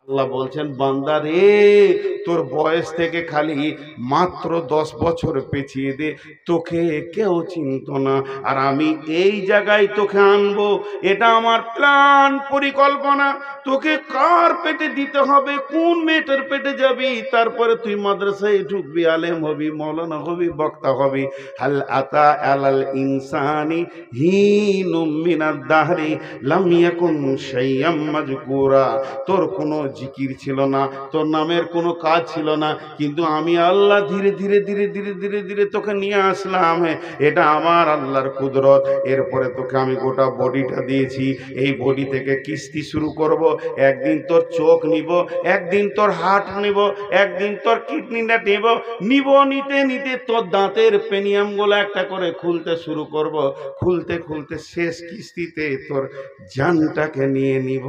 আল্লাহ বলছেন, বান্দা রে, তোর বয়স থেকে খালি মাত্র 10 বছর পেছিয়ে দে, তোকে কেউ চিনত না, আর আমি এই জায়গায় তোকে আনবো। এটা আমার প্ল্যান, পরিকল্পনা। তোকে কার পেটে দিতে হবে, কোন মেয়েটার পেটে যাবি, তারপরে তুই মাদ্রাসায় ঢুকবি, আলেম হবি, মৌলানা হবি, বক্তা হবি। হাল আতা আলাল ইনসানি হিনুম মিনাদ দাহরি লাম ইয়াকুন শাইয়াম মাজকুরা। তোর কোনো জিকির ছিল না, তোর নামের কোনো কাজ ছিল না, কিন্তু আমি আল্লাহ ধীরে ধীরে ধীরে ধীরে ধীরে ধীরে তোকে নিয়ে আসলাম। এটা আমার আল্লাহর কুদরত। এরপরে তোকে আমি গোটা বডিটা দিয়েছি। এই বডি থেকে কিস্তি শুরু করব। একদিন তোর চোখ নিব, একদিন তোর হার্ট নিব, একদিন তোর কিডনিটা নিব, নিতে নিতে তোর দাঁতের পেনিয়ামগুলো একটা করে খুলতে শুরু করব। খুলতে খুলতে শেষ কিস্তিতে তোর জানটাকে নিয়ে নিব।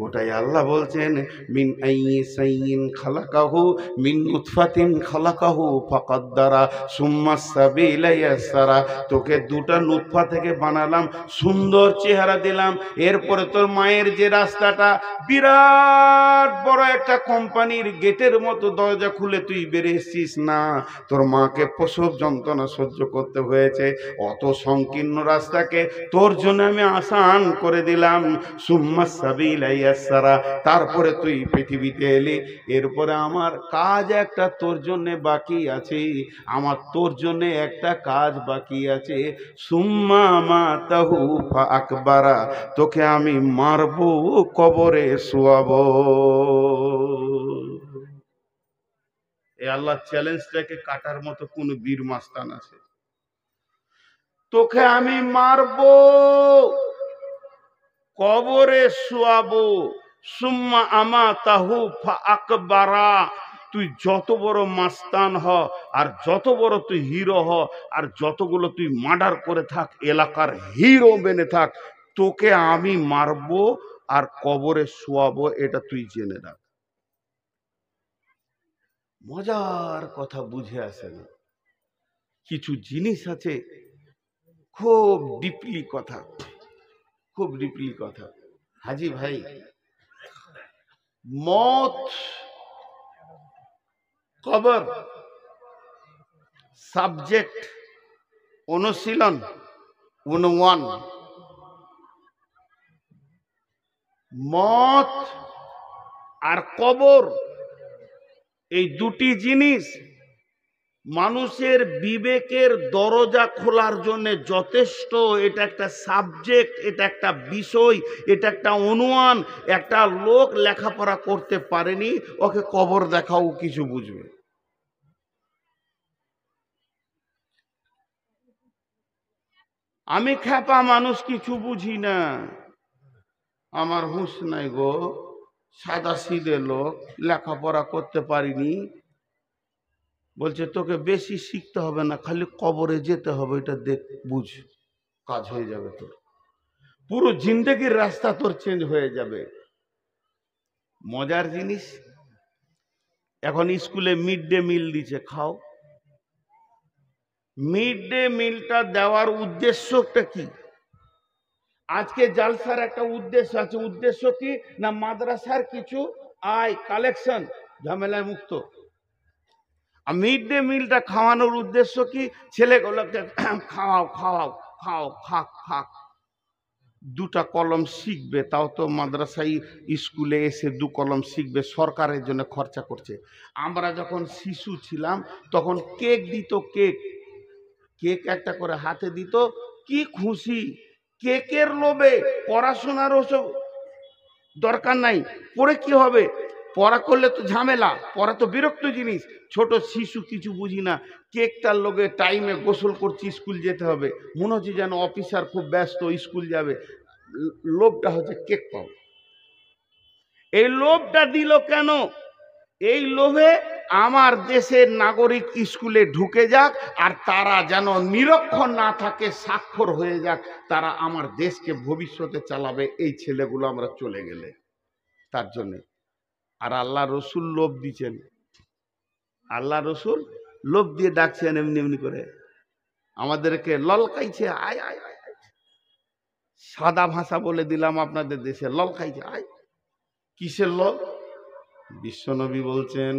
ওটাই আল্লাহ বলছেন, মিন আইয়িন খালাকাহু মিন নুতফাতিন খালাকাহু ফাকাদ্দারা সুম্মা সাবিলা ইয়াসসারা। তোকে দুটা নুতফা থেকে বানালাম, সুন্দর চেহারা দিলাম। এরপরে তোর মায়ের যে রাস্তাটা, বিরাট বড় একটা কোম্পানির গেটের মতো দরজা খুলে তুই বেরিয়েছিস না, তোর মাকে প্রসব যন্ত্রণা সহ্য করতে হয়েছে। অত সংকীর্ণ রাস্তাকে তোর জন্য আমি আসান করে দিলাম। সুম্মা সাবিলা ইয়াসসারা। তারপরে তুই পৃথিবীতে এলি। এরপরে আমার কাজ একটা তোর জন্য বাকি আছে, আমার তোর জন্য একটা কাজ বাকি আছে। সুম্মা মাতাহু ফাআকবারা। তোকে আমি মারবো, কবরে শোয়াবো। এই আল্লাহ চ্যালেঞ্জটাকে কাটার মতো কোন বীর মাস্তান আছে? তোকে আমি মারবো, কবরে শোয়াবো। সুম্মা আমাতাহু ফাআকবারা। তুই যত বড় মাস্তান হ, আর যত বড় তুই হিরো হ, আর যতগুলো তুই মার্ডার করে থাক, এলাকার হিরো বেনে থাক, তোকে আমি মারবো আর কবরে শোয়াবো, এটা তুই জেনে রাখ। মজার কথা বুঝে আসে না। কিছু জিনিস আছে খুব ডিপলি কথা, খুব ডিপলি কথা। হাজি ভাই, মত, কবর, সাবজেক্ট, অনুশীলন 101। মত আর কবর, এই দুটি জিনিস মানুষের বিবেকের দরজা খোলার জন্য যথেষ্ট। এটা একটা সাবজেক্ট, এটা একটা বিষয়, এটা একটা অনুমান। একটা লোক লেখাপড়া করতে পারেনি, ওকে কবর দেখাও কিছু বুঝবে। আমি খ্যাপা মানুষ, কিছু বুঝি না, আমার হুঁশ নাই গো, সাদা সিধে লোক, লেখাপড়া করতে পারিনি। বলছে তোকে বেশি শিখতে হবে না, খালি কবরে যেতে হবে, এটা দেখ, বুঝ, কাজ হয়ে যাবে তোর। পুরো জিন্দেগির রাস্তা তোর চেঞ্জ হয়ে যাবে। মজার জিনিস, এখন স্কুলে মিড ডে মিল দিচ্ছে, খাও। মিড ডে মিলটা দেওয়ার উদ্দেশ্যটা কি? আজকে জালসার একটা উদ্দেশ্য আছে। উদ্দেশ্য কি না, মাদ্রাসার কিছু আয় কালেকশন, ঝামেলায় মুক্ত। আর মিড ডে মিলটা খাওয়ানোর উদ্দেশ্য কি? ছেলেগুলোকে খাওয়াও খাওয়াও খাও, খাক খাক, দুটা কলম শিখবে। তাও তো মাদ্রাসায় স্কুলে এসে 2 কলম শিখবে, সরকারের জন্য খরচা করছে। আমরা যখন শিশু ছিলাম তখন কেক দিত, কেক, কেক একটা করে হাতে দিত, কি খুশি। কেকের লোভে পড়াশোনার ওসব দরকার নাই। পড়ে কি হবে? পড়া করলে তো ঝামেলা, পড়া তো বিরক্ত জিনিস। ছোট শিশু কিছু বুঝি না, কেকটার লোভে টাইমে গোসল করছি, স্কুল যেতে হবে, মনে হচ্ছে যেন অফিসার খুব ব্যস্ত, স্কুল যাবে। লোভটা হচ্ছে কেক পাও। এই লোভটা দিল কেন? এই লোভে আমার দেশের নাগরিক স্কুলে ঢুকে যাক, আর তারা যেন নিরক্ষর না থাকে, স্বাক্ষর হয়ে যাক, তারা আমার দেশকে ভবিষ্যতে চালাবে। এই ছেলেগুলো আমরা চলে গেলে তার জন্য। আর আল্লাহ রসুল লোভ দিচ্ছেন, আল্লাহ রসুল লোভ দিয়ে ডাকছেন এমনি এমনি করে, আমাদেরকে ললকাইছে, আয় আয় আয়। সাদা ভাষা বলে দিলাম, আপনাদের দেশে ললকাইছে, আয়। কিসের লোভ? বিশ্বনবী বলছেন,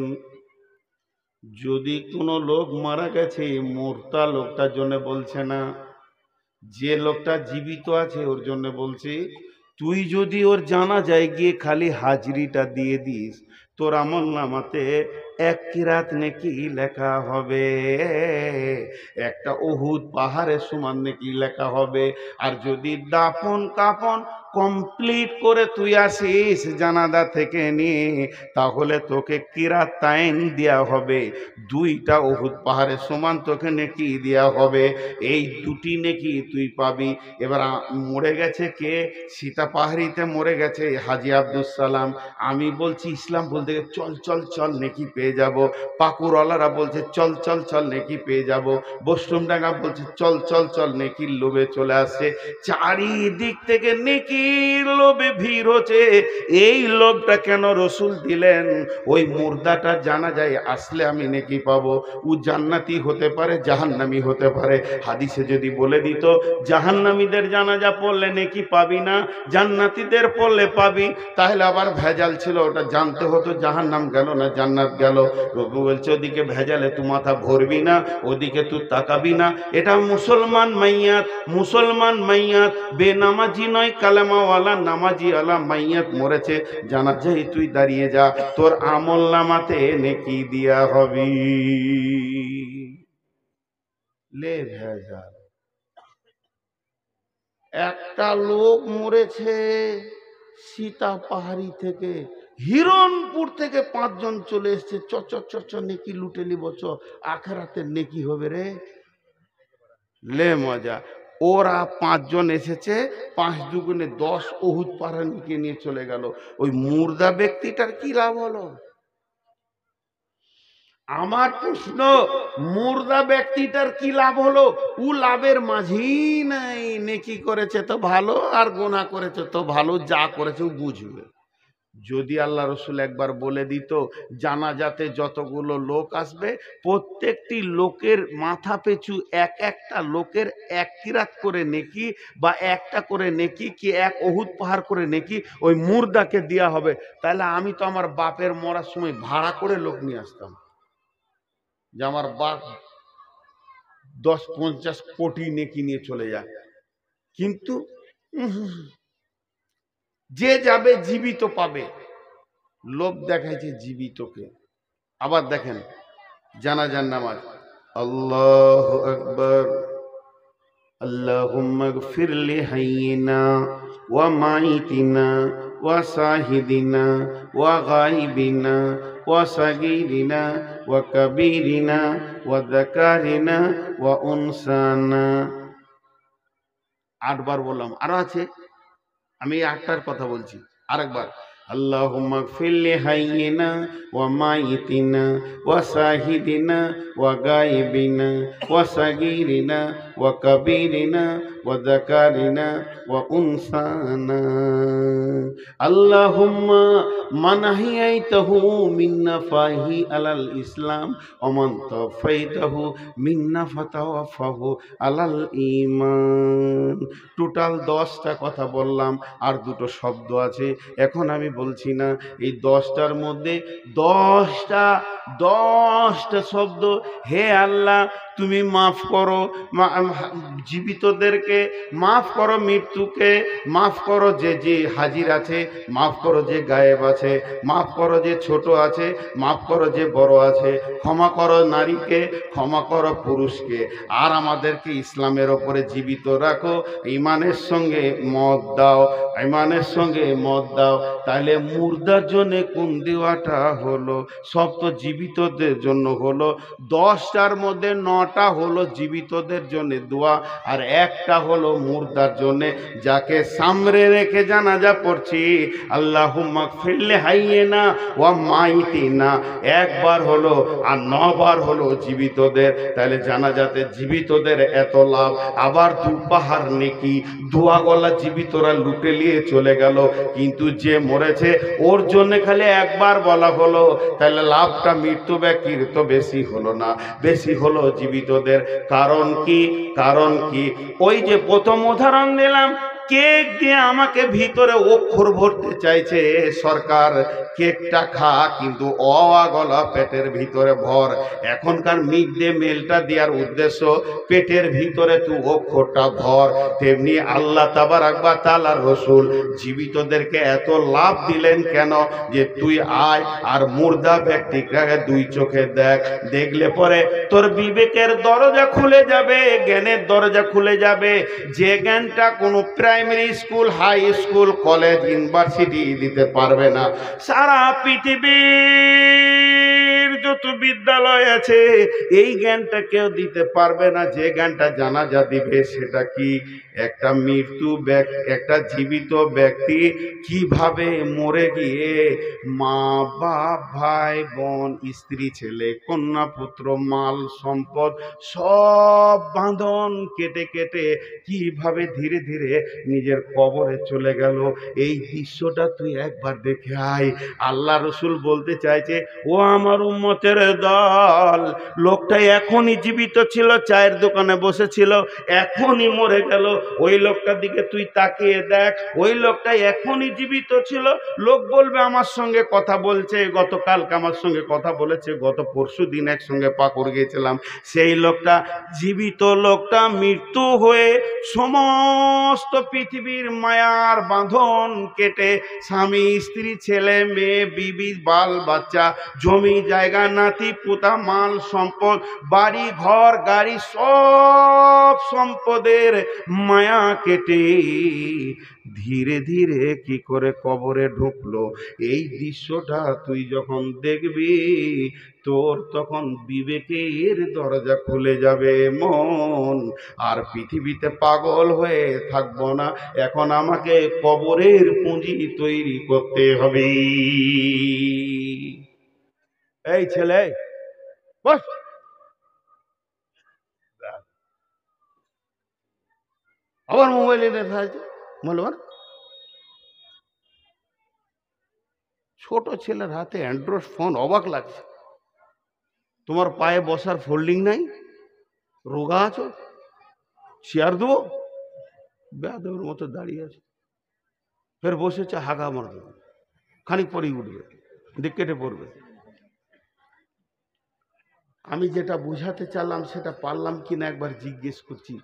যদি কোনো লোক মারা গেছে, মরতা লোকটার জন্য বলছে না, যে লোকটা জীবিত আছে ওর জন্য বলছি, তুই যদি ওর জানাজায় গিয়ে খালি হাজরিটা দিয়ে দিস, তোর আমলনামাতে এক কিরাত নেকি লেখা হবে, একটা উহুদ পাহাড়ের সমান নেকি লেখা হবে। আর যদি দাফন কাফন কমপ্লিট করে তুই আসিস জানাজা থেকে নিয়ে, তাহলে তোকে কিরাতাইন দেয়া হবে, দুইটা উহুদ পাহাড়ের সমান তোকে নেকি দেয়া হবে। এই দুটি নেকি তুই পাবি। এবার মরে গেছে কে? সীতা পাহাড়িতে মরে গেছে হাজী আব্দুল সালাম। আমি বলছি ইসলাম বলতে গেলে চল চল চল নেকি পেয়ে যাব। পাকুরওয়ালারা বলছে চল চল চল নেকি পেয়ে যাব। বৈষ্ণবডাঙ্গা বলছে চল চল চল নেকির লোভে চলে আসছে। চারিদিক থেকে নেকির লোভে ভিড় হচ্ছে। এই লোভটা কেন রসুল দিলেন? ওই মুর্দাটা জানা যায় আসলে আমি নেকি পাবো। ও জান্নাতি হতে পারে, জাহান্নামী হতে পারে। হাদিসে যদি বলে দিত জাহান্নামীদের জানাজা পড়লে নেকি পাবি না, জান্নাতীদের পড়লে পাবি, তাহলে আবার ভেজাল ছিল, ওটা জানতে হতো জাহান্নাম গেল না জান্নাত গেল। রবি বলছে ওদিকে ভেজালে তুই মাথা ভরবি না, ওদিকে তুই তাকাবি না। এটা মুসলমান মাইয়াত, মুসলমান মাইয়াত, বেনামাজি নয়, কালেমাওয়ালা নামাজি আলা মাইয়াত মরেছে, জানাজায় তুই দাঁড়িয়ে যা, তোর আমল নামাতে নেকি দিয়া হবি। লে ভেজাল। একটা লোক মরেছে সীতা পাহাড়ি থেকে, হিরণপুর থেকে 5 জন চলে এসছে, চ চ চ চ নেকি লুটে নিব, চ আখেরাতের নেকি হবে রে। লে মজা। ওরা 5 জন এসেছে, 5 দুগুণে 10 উহুদ পাহাড়িকে নিয়ে চলে গেল। ওই মুর্দা ব্যক্তিটার কি লাভ হলো? আমার প্রশ্ন, মুর্দা ব্যক্তিটার কি লাভ হলো? ও লাভের মাঝি নাই। নেকি করেছে তো ভালো, আর গুনাহ করেছে তো ভালো, যা করেছে ও বুঝবে। যদি আল্লাহ রসুল একবার বলে দিত জানাজাতে যতগুলো লোক আসবে, প্রত্যেকটি লোকের মাথা পিছু একটা লোকের 1 কিরাত করে নেকি, বা একটা করে নেকি কি 1 উহুদ পাহাড় করে নেকি ওই মুর্দাকে দেয়া হবে, তাহলে আমি তো আমার বাপের মরার সময় ভাড়া করে লোক নিয়ে আসতাম, যে আমার বাপ 10-50 কোটি নেকি নিয়ে চলে যায়। কিন্তু যে যাবে জীবিত পাবে, লোক দেখাইছে জীবিতকে। আবার দেখেন জানাজার নামাজ, আল্লাহু আকবার, আল্লাহুম্মা গফির লি হাইয়িনা ওয়া মাইতিনা ওয়া শাহিদিনা ওয়া গায়বিনা ওয়া সাগীরিনা ওয়া কাবীরিনা ওয়া যাকারিনা ওয়া উনসানা। 8 বার বললাম, আরো আছে, আমি 8টার কথা বলছি আরেকবার। আল্লাহুম্মা গফির লি হাইয়িনা ওয়া মাইতিনা ওয়া শাহিদিনা ওয়া গায়বিনা ওয়া সাগীরিনা ওয়া কাবীরিনা ওয়া যাকারিনা ওয়া উনসানা। আল্লাহুম্মা মান আহইয়াইতাহু মিন্না ফাহি আলাল ইসলাম ওয়া মান তাওফাইতাহু মিন্না ফাতাওয়াফাহু আলাল ঈমান। টোটাল 10টা কথা বললাম, আর 2টো শব্দ আছে, এখন আমি বলছি না। এই 10টার মধ্যে 10টা শব্দ, হে আল্লাহ তুমি মাফ করো জীবিতদেরকে, মাফ করো মৃত্যুকে, মাফ করো যে যে হাজির আছে, মাফ করো যে গায়েব আছে, মাফ করো যে ছোট আছে, মাফ করো যে বড় আছে, ক্ষমা করো নারীকে, ক্ষমা করো পুরুষকে, আর আমাদেরকে ইসলামের ওপরে জীবিত রাখো, ইমানের সঙ্গে মত দাও, ইমানের সঙ্গে মত দাও। তাহলে মুর্দার জন্য কোন দেওয়াটা হলো? সব তো জীবিতদের জন্য হলো। 10টার মধ্যে 9টা হলো জীবিতদের জন্য দোয়া, আর একটা হলো মুর্দার জন্য, যাকে সামনে রেখে জানাজা পড়ছি। আল্লাহুম্মা গফির লি হাইয়িনা ওয়া মাইতিনা 1 বার হলো, আর 9 বার হলো জীবিতদের। তাহলে জানাজাতে জীবিতদের এত লাভ, আবার 2 পাহাড় নেকি, দোয়া গলা জীবিতরা লুটে নিয়ে চলে গেল, কিন্তু যে মরেছে ওর জন্য খালি 1 বার বলা হলো, তাহলে লাভটা মৃত্যু ব্যক্তির তো বেশি হলো না, বেশি হলো জীবিতদের। কারণ কি? কারণ কি? ওই যে প্রথম উদাহরণ দিলাম, কেক দিয়ে আমাকে ভিতরে অক্ষর ভরতে চাইছে সরকার। কেকটা খা, কিন্তু গলা পেটের ভিতরে ভর। এখনকার মিড ডে মিলটা দেওয়ার উদ্দেশ্য পেটের ভিতরে তুই অক্ষরটা ভর। তেমনি আল্লাহ তাবারাক ওয়া তাআলার রাসূল জীবিতদেরকে এত লাভ দিলেন কেন? যে তুই আয় আর মুর্দা ব্যক্তিকে দুই চোখে দেখ। দেখলে পরে তোর বিবেকের দরজা খুলে যাবে, জ্ঞানের দরজা খুলে যাবে। যে জ্ঞানটা কোনো primary school, high school, college, university দিতে পারবে না। সারা পৃথিবীর যত বিদ্যালয় আছে এই জ্ঞানটা কেউ দিতে পারবে না। যে জ্ঞানটা জানাজা দিবে সেটা কি? একটা একটা জীবিত ব্যক্তি কিভাবে মরে গিয়ে মা বাপ, ভাই বোন, স্ত্রী, ছেলে, কন্যা, পুত্র, মাল সম্পদ সব বাঁধন কেটে কেটে কিভাবে ধীরে ধীরে নিজের কবরে চলে গেল, এই দৃশ্যটা তুই একবার দেখে আয়। আল্লাহ রসুল বলতে চাইছে, ও আমার উম্মতের দল, লোকটা এখনই জীবিত ছিল, চায়ের দোকানে বসেছিল, এখনই মরে গেল। ওই লোকটার দিকে তুই তাকিয়ে দেখ, ওই লোকটা এখনই জীবিত ছিল। লোক বলবে আমার সঙ্গে কথা বলছে, গতকালকে আমার সঙ্গে কথা বলেছে, গত পরশু দিন একসঙ্গে পাকড় গিয়েছিলাম। সেই লোকটা জীবিত, লোকটা মৃত্যু হয়ে সমস্ত পৃথিবীর মায়ার বাঁধন কেটে স্বামী, স্ত্রী, ছেলে, মেয়ে, বিবি, বাল বাচ্চা, জমি জায়গা, নাতি পোতা, মাল সম্পদ, বাড়ি ঘর গাড়ি, সব সম্পদের মায়া কেটে ধীরে ধীরে কি করে কবরে ঢুকলো, এই দৃশ্যটা তুই যখন দেখবি তোর তখন বিবেকের দরজা খুলে যাবে মন। আর পৃথিবীতে পাগল হয়ে থাকবো না, এখন আমাকে কবরের পুঁজি তৈরি করতে হবে। এই ছেলে বস, আবার মোবাইলে দেখা আছে বলবার। ছোট ছেলের হাতে অ্যান্ড্রয়েড ফোন, অবাক লাগছে। তোমার পায়ে বসার ফোল্ডিং নাই, রোগা আছো, চেয়ার দেবো, বেয়াদবের মতো দাঁড়িয়ে আছে। ফের বসেছে, হাগা মার দেবে, খানিক পরেই উঠবে, দিয়ে কেটে পড়বে। আমি যেটা বুঝাতে চাইলাম সেটা পারলাম কিনা একবার জিজ্ঞেস করছি।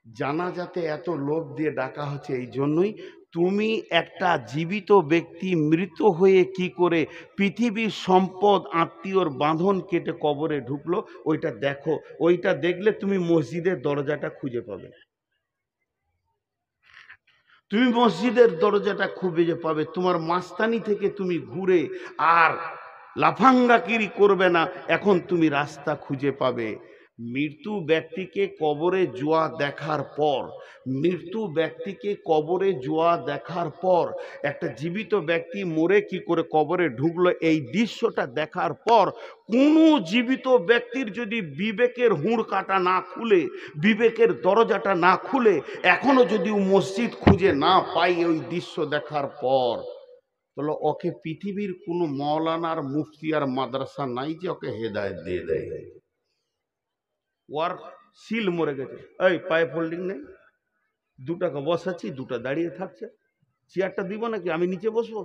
জানাজাতে এত লোভ দিয়ে ডাকা হচ্ছে এই জন্যই, তুমি একটা জীবিত ব্যক্তি মৃত হয়ে কি করে পৃথিবীর সম্পদ আত্মীয়র বাঁধন কেটে কবরে ঢুকলো, ওইটা দেখো। ওইটা দেখলে তুমি মসজিদের দরজাটা খুঁজে পাবে, তুমি মসজিদের দরজাটা খুঁজে পাবে। তোমার মাস্তানি থেকে তুমি ঘুরে আর লাফাঙ্গাকিরি করবে না, এখন তুমি রাস্তা খুঁজে পাবে। মৃত্যু ব্যক্তিকে কবরে জোয়া দেখার পর, মৃত্যু ব্যক্তিকে কবরে জোয়া দেখার পর একটা জীবিত ব্যক্তি মরে কি করে কবরে ঢুকলো, এই দৃশ্যটা দেখার পর কোনো জীবিত ব্যক্তির যদি বিবেকের হুঁড় কাটা না খুলে, বিবেকের দরজাটা না খুলে, এখনো যদি মসজিদ খুঁজে না পাই ওই দৃশ্য দেখার পর, তাহলে ওকে পৃথিবীর কোনো মৌলানার, মুফতি আর মাদ্রাসা নাই যে ওকে হেদায়েত দিয়ে দেয়। ওর সিল মরে গেছে, এই পায়ে ফোল্ডিং নেই, দুটাকে বসাচ্ছি, দুটা দাঁড়িয়ে থাকছে, চেয়ারটা দিব নাকি, আমি নিচে বসবো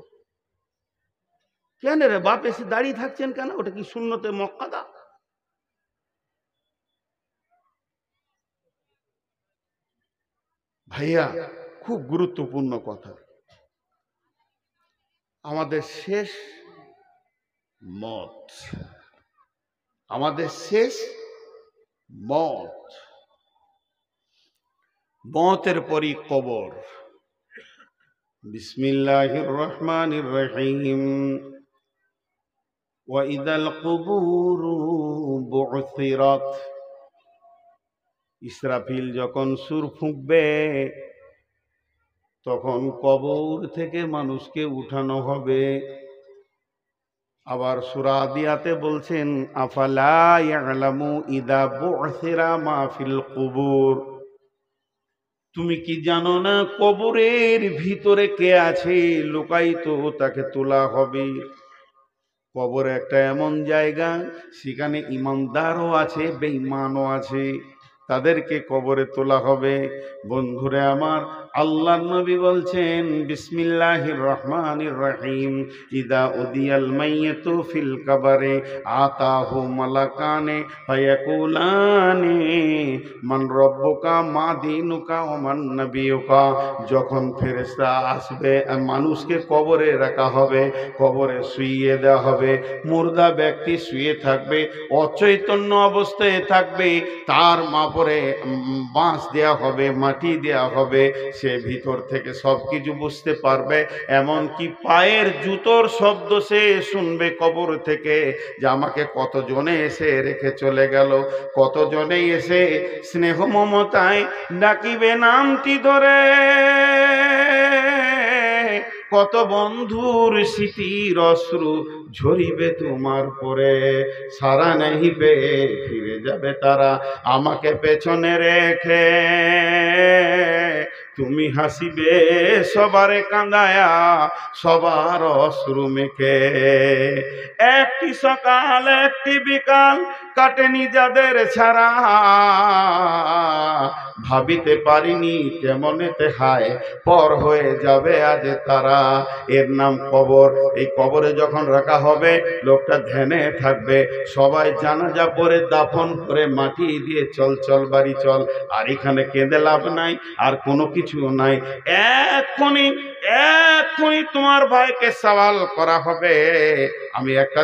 কেন রে বাপ? এসে দাঁড়িয়ে থাকছেন কেন? ওটা কি সুন্নতে মুআক্কাদা? ভাইয়া খুব গুরুত্বপূর্ণ কথা। আমাদের শেষ মত, আমাদের শেষ মত, মতের পরই কবর। বিসমিল্লাহির রহমানির রহিম। ওয়া ইযাল কুবুরু বু'থিরাত। ইসরাফিল যখন সুর ফুঁকবে তখন কবর থেকে মানুষকে উঠানো হবে। আবার সূরা আদিয়াতে বলছেন, আফালা ইয়ালামু ইযা বু'থিরা মা ফিল কুবুর। তুমি কি জানো না কবরের ভিতরে কে আছে? লুকায়িত, তাকে তোলা হবে। কবর একটা এমন জায়গা, সেখানে ইমানদারও আছে, বেঈমানও আছে। তাদেরকে কবরে তোলা হবে। বন্ধুরে আমার, আল্লাহর নবী বলছেন বিসমিল্লাহির রহমানির রহিম, ইদা উদিয়াল মাইয়িতু ফিল কবরে আতাহু মালাকানে ফায়াকুলানি মান রব্বুকা মা দীনুকা ওয়া মান নবিয়ুকা। যখন ফেরেশতা আসবে, মানুষকে কবরে রাখা হবে, কবরে শুইয়ে দেওয়া হবে, মুর্দা ব্যক্তি শুয়ে থাকবে, অচৈতন্য অবস্থায় থাকবে, তার মাপরে বাঁশ দেওয়া হবে, মাটি দেওয়া হবে, সে ভিতর থেকে সব কিছু বুঝতে পারবে, এমনকি পায়ের জুতোর শব্দ সে শুনবে কবর থেকে, যে আমাকে কতজনে এসে রেখে চলে গেল, কতজনে এসে স্নেহ মমতায় ডাকিবে নামটি ধরে, কত বন্ধুর স্মৃতির অশ্রু ঝরিবে তোমার পরে, সারা নাহিবে ফিরে যাবে তারা আমাকে পেছনে রেখে, তুমি হাসিবে সবারে কাঁদায়া সবার অশ্রু মেখে। একটি সকাল একটি বিকাল কাটেনি যাদের ছাড়া, ভাবিতে পারিনি কেমনেতে হায় পর হয়ে যাবে আজ তারা। এর নাম কবর। এই কবরে যখন রাখা হবে, লোকটা ধ্যানে থাকবে, সবাই জানাজা পড়ে দাফন করে মাটি দিয়ে চল চল বাড়ি চল, আর এখানে কেঁদে লাভ নাই, আর কোনো কিছু নাই। এক্ষুনি এক্ষুনি তোমার ভাইকে সওয়াল করা হবে। আমি একটা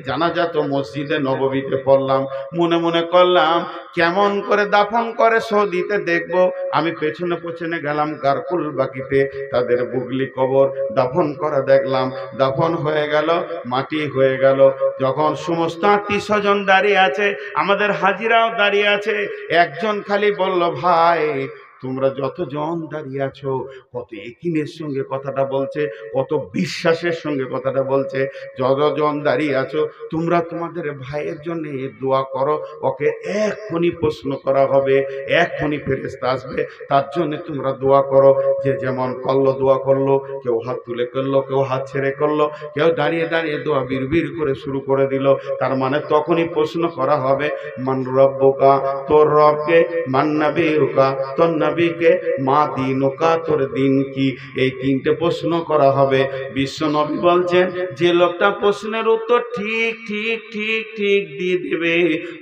জানাজা তো মসজিদে নববীতে পড়লাম, মনে মনে করলাম কেমন করে দাফন করে সৌদিতে দেখবো। আমি পেছনে পেছনে গেলাম গারকুল বাকিতে, তাদের বুগলি কবর দাফন করা দেখলাম, দাফন হয়ে গেল, মাটি হয়ে গেল। যখন সমস্ত আত্মীয় স্বজন দাঁড়িয়ে আছে, আমাদের হাজিরাও দাঁড়িয়ে আছে, একজন খালি বলল, ভাই তোমরা যতজন দাঁড়িয়ে আছো, কত একিনের সঙ্গে কথাটা বলছে, কত বিশ্বাসের সঙ্গে কথাটা বলছে, যতজন দাঁড়িয়ে আছো তোমরা তোমাদের ভাইয়ের জন্য দোয়া করো, ওকে এক্ষুনি প্রশ্ন করা হবে, এক্ষুনি ফেরেশতা আসবে, তার জন্য তোমরা দোয়া করো। যে যেমন করলো দোয়া করলো, কেউ হাত তুলে করলো, কেউ হাত ছেড়ে করলো, কেউ দাঁড়িয়ে দাঁড়িয়ে দোয়া বিড়বিড় করে শুরু করে দিল। তার মানে তখনই প্রশ্ন করা হবে, মান রব্বুকা, তোর রবকে, মান নবিয়ুকা, তোর নবীকে, মা দীনুকা, তোর দিন কি। এই তিনটে প্রশ্ন করা হবে। বিশ্ব নবী বলছেন, যে লোকটা প্রশ্নের উত্তর ঠিক ঠিক ঠিক ঠিক দিয়ে দেবে,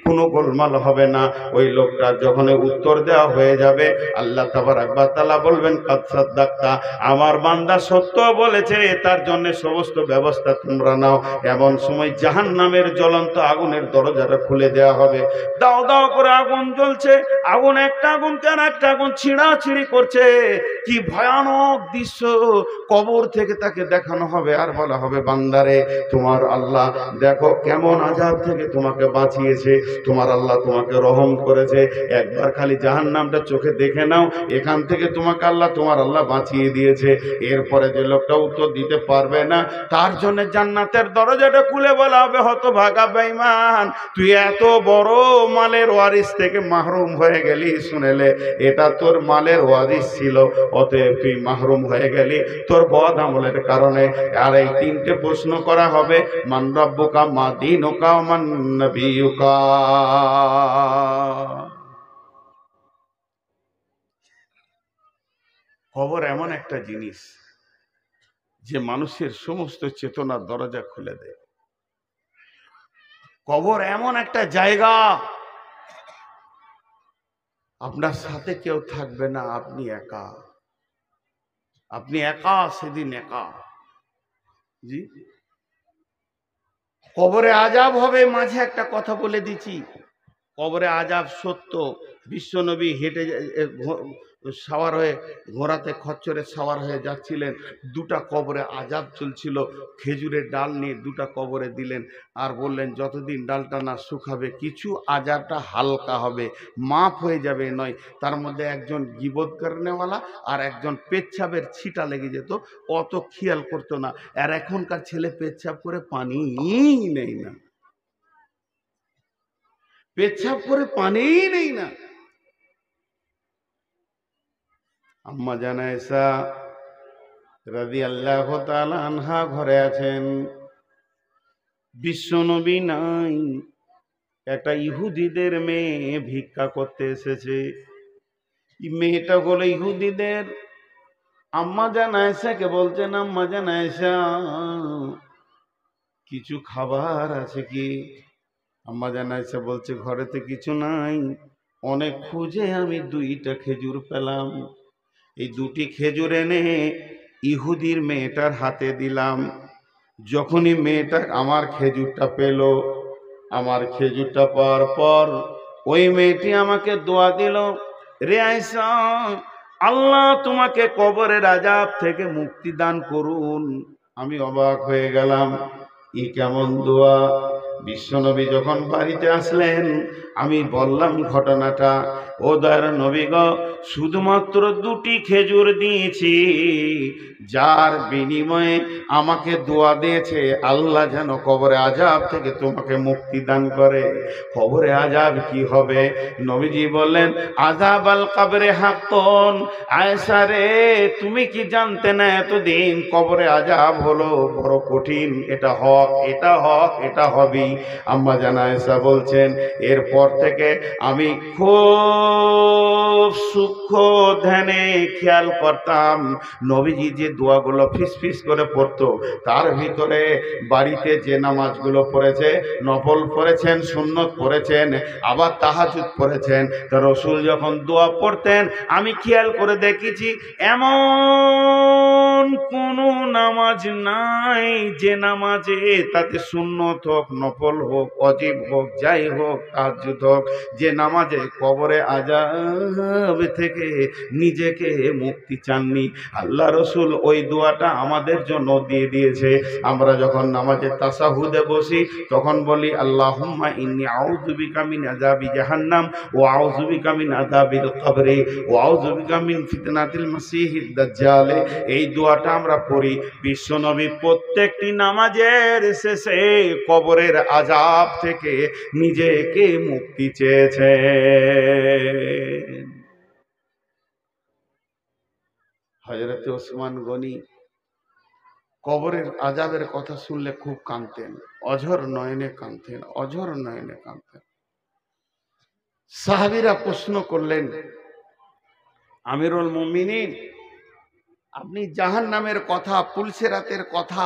কোনো গোলমাল হবে না, ওই লোকটা যখন উত্তর দেওয়া হয়ে যাবে, আল্লাহ তাবারাক ওয়া তাআলা বলবেন, কাদ সাদ্দাকতা, আমার বান্দা সত্য বলেছে, তার জন্য সমস্ত ব্যবস্থা তোমরা নাও। এমন সময় জাহান্নামের জ্বলন্ত আগুনের দরজাটা খুলে দেওয়া হবে, দাও দাও করে আগুন জ্বলছে, আগুন একটা আগুন কেন একটা আগুন ছিঁড়াছিঁড়ি করছে, কি ভয়ানক দৃশ্য কবর থেকে তাকে দেখানো হবে। আর বলা হবে, বান্দারে তোমার আল্লাহ দেখো কেমন আযাব থেকে তোমাকে বাঁচিয়েছে, তোমার আল্লাহ তোমাকে রহম করেছে, একবার খালি জাহান্নামটা চোখে দেখে নাও, এখান থেকে তোমাকে আল্লাহ তোমার আল্লাহ বাঁচিয়ে দিয়েছে। এরপরে যে লোকটা উত্তর দিতে পারবে না, তার জন্য জান্নাতের দরজাটা খুলে বলা হবে, হতভাগা বেঈমান, তুই এত বড় মালের ওয়ারিস থেকে মাহরুম হয়ে গেলি, শুনেলে এটা তোর মালের ওয়ারিস ছিল, অতএব তুই মাহরুম হয়ে গেলি তোর বদ আমলের কারণে। আর এই তিনটে প্রশ্ন করা হবে, মান রব্বুকা, মা দীনুকা, মান নবিয়ুকা। কবর এমন একটা জিনিস যে মানুষের সমস্ত চেতনার দরজা খুলে দেয়। কবর এমন একটা জায়গা, আপনার সাথে কেউ থাকবে না, আপনি একা, আপনি একা, সেদিন একা। জি, কবরে আযাব হবে। মাঝে একটা কথা বলে দিচ্ছি, কবরে আযাব সত্য। বিশ্বনবী হেঁটে সাওয়ার হয়ে, ঘোড়াতে খচ্চরে সাওয়ার হয়ে যাচ্ছিলেন, দুটা কবরে আযাব চলছিল, খেজুরের ডাল নিয়ে দুটা কবরে দিলেন, আর বললেন যতদিন ডালটা না শুকাবে কিছু আযাবটা হালকা হবে, মাফ হয়ে যাবে নয়। তার মধ্যে একজন গীবত করেনেওয়ালা আর একজন পেচ্ছাবের ছিটা লেগে যেত, অত খেয়াল করতো না। আর এখনকার ছেলে পেচ্ছাব করে পানি নেই না, পেচ্ছাব করে পানিই নেই না। আম্মা জানা আয়েশা রাদিয়াল্লাহু তাআলা আনহা ঘরে আছেন, বিশ্বনবী নাই, একটা ইহুদিদের মেয়ে ভিক্ষা করতে এসেছে। মেয়েটা হলো ইহুদিদের। আম্মা জান আয়েশাকে বলছেন, আম্মা জান আয়েশা, কিছু খাবার আছে কি? আম্মা জান আয়েশা বলছে, ঘরেতে কিছু নাই। অনেক খুঁজে আমি 2টা খেজুর পেলাম। এই 2টি খেজুর এনে ইহুদির মেয়েটার হাতে দিলাম। যখনই মেয়েটা আমার খেজুরটা পেল, আমার খেজুরটা পাওয়ার পর ওই মেয়েটি আমাকে দোয়া দিল, রে আয়েশা, আল্লাহ তোমাকে কবরের আযাব থেকে মুক্তি দান করুন। আমি অবাক হয়ে গেলাম, ই কেমন দোয়া! বিশ্বনবী যখন বাড়িতে আসলেন, আমি বললাম ঘটনাটা, ও দয়ার নবী গো, শুধুমাত্র 2টি খেজুর দিয়েছি, যার বিনিময়ে আমাকে দোয়া দিয়েছে আল্লাহ যেন কবরে আযাব থেকে তোমাকে মুক্তি দান করে। কবরে আযাব কি হবে? নবীজি বললেন, আযাব আল কবরে হাক্কুন। আয়েশা রে, তুমি কি জানতে না এতদিন কবরে আযাব হলো বড় কঠিন? এটা হক, এটা হক, এটা হবেই। আম্মা জান আয়েশা বলছেন, এরপর থেকে আমি খুব সূক্ষ্ম ধ্যানে খেয়াল করতাম নবীজি যে দোয়াগুলো ফিস ফিস করে পড়তো, তার ভিতরে বাড়িতে যে নামাজগুলো পড়েছে, নফল পড়েছেন, সুন্নত পড়েছেন, আবার তাহাজ্জুদ পড়েছেন, তো রসুল যখন দোয়া পড়তেন আমি খেয়াল করে দেখেছি এমন কোনো নামাজ নাই যে নামাজে তাতে সুন্নত হোক, নফল হোক, ওয়াজিব হোক, যাই হোক, তাহাজ্জুদ হোক, যে নামাজে কবরে আযাব থেকে নিজেকে মুক্তি চাননি। আল্লাহ রসুল ওই দোয়াটা আমাদের জন্য দিয়ে দিয়েছে। আমরা যখন নামাজে তাশাহুদে বসি তখন বলি, আল্লাহুম্মা ইন্নী আউযু বিকা মিন আযাবি জাহান্নাম ওয়া আউযু বিকা মিন আযাবিল কবরি ওয়া আউযু বিকা মিন ফিতনাতিল মাসিহিদ দাজ্জাল। এই দোয়াটা আমরা পড়ি। বিশ্বনবী প্রত্যেকটি নামাজের শেষে কবরের আযাব থেকে নিজেকে মুক্তি চেয়েছেন। হযরত ওসমান গনি কবরের আযাবের কথা শুনলে খুব কাঁদতেন, অঝর নয়নে কাঁদতেন, অঝর নয়নে কাঁদতেন। সাহাবীরা প্রশ্ন করলেন, আমিরুল মুমিনিন, আপনি জাহান্নামের কথা, পুলসিরাতের কথা,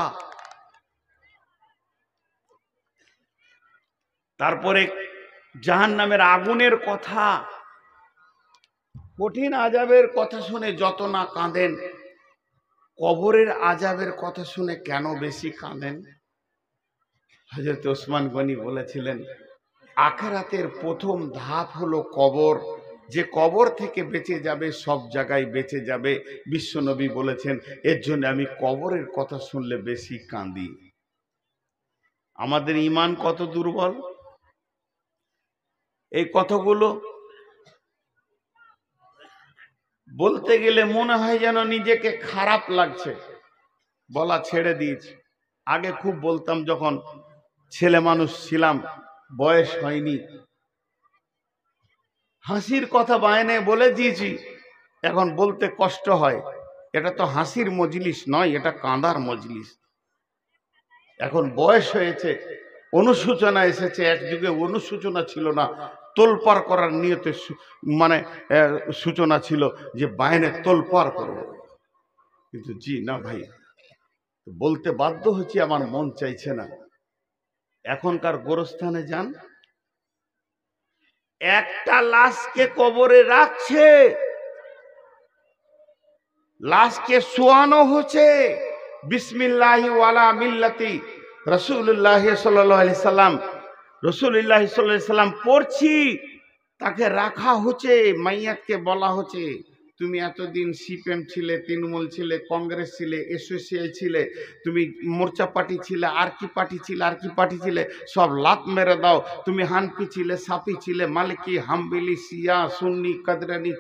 তারপরে জাহান্নামের আগুনের কথা, কঠিন আযাবের কথা শুনে যত না কাঁদেন, কবরের আযাবের কথা শুনে কেন বেশি কাঁদেন? হযরত ওসমান গনি বলেছিলেন, আখিরাতের প্রথম ধাপ হলো কবর। যে কবর থেকে বেঁচে যাবে সব জায়গায় বেঁচে যাবে, বিশ্বনবী বলেছেন। এর জন্য আমি কবরের কথা শুনলে বেশি কাঁদি। আমাদের ঈমান কত দুর্বল! এই কথাগুলো বলতে গেলে মনে হয় যেন নিজেকে খারাপ লাগছে, বলা ছেড়ে দিয়েছি। আগে খুব বলতাম, যখন ছেলে মানুষ ছিলাম, বয়স হয়নি, হাসির কথা বায়নে বলে দিয়েছি, এখন বলতে কষ্ট হয়। এটা তো হাসির মজলিস নয়, এটা কাঁদার মজলিস। এখন বয়স হয়েছে, অনুশোচনা এসেছে। এক যুগে অনুশোচনা ছিল না, তোলপাড় করার নিয়তে মানে সূচনা ছিল যে বায়নে তোলপাড় করব। কিন্তু জি না ভাই, বলতে বাধ্য হচ্ছি, আমার মন চাইছে না। এখনকার গোরস্থানে যান, একটা লাশকে কবরে রাখছে, লাশকে শোয়ানো হচ্ছে, বিসমিল্লাহি ওয়ালা মিল্লাতি রাসূলুল্লাহ সাল্লাল্লাহু আলাইহি সাল্লাম, রাসূলুল্লাহ সাল্লাল্লাহু আলাইহি সাল্লাম পড়ছি, তাকে রাখা হচ্ছে। মাইয়াতকে বলা হচ্ছে, তুমি এতদিন সিপিএম ছিলে, তৃণমূল ছিলে, কংগ্রেস ছিলে, এসোসিয়াই ছিলে, তুমি মোর্চা পার্টি ছিলে, আর কি পার্টি ছিলে, আর কি পার্টি ছিলে, সব লাত মেরে দাও। তুমি হানফি ছিলে, সাফি ছিলে, মালিকি, হাম্বলি, শিয়া, সুন্নি, কাদরানি,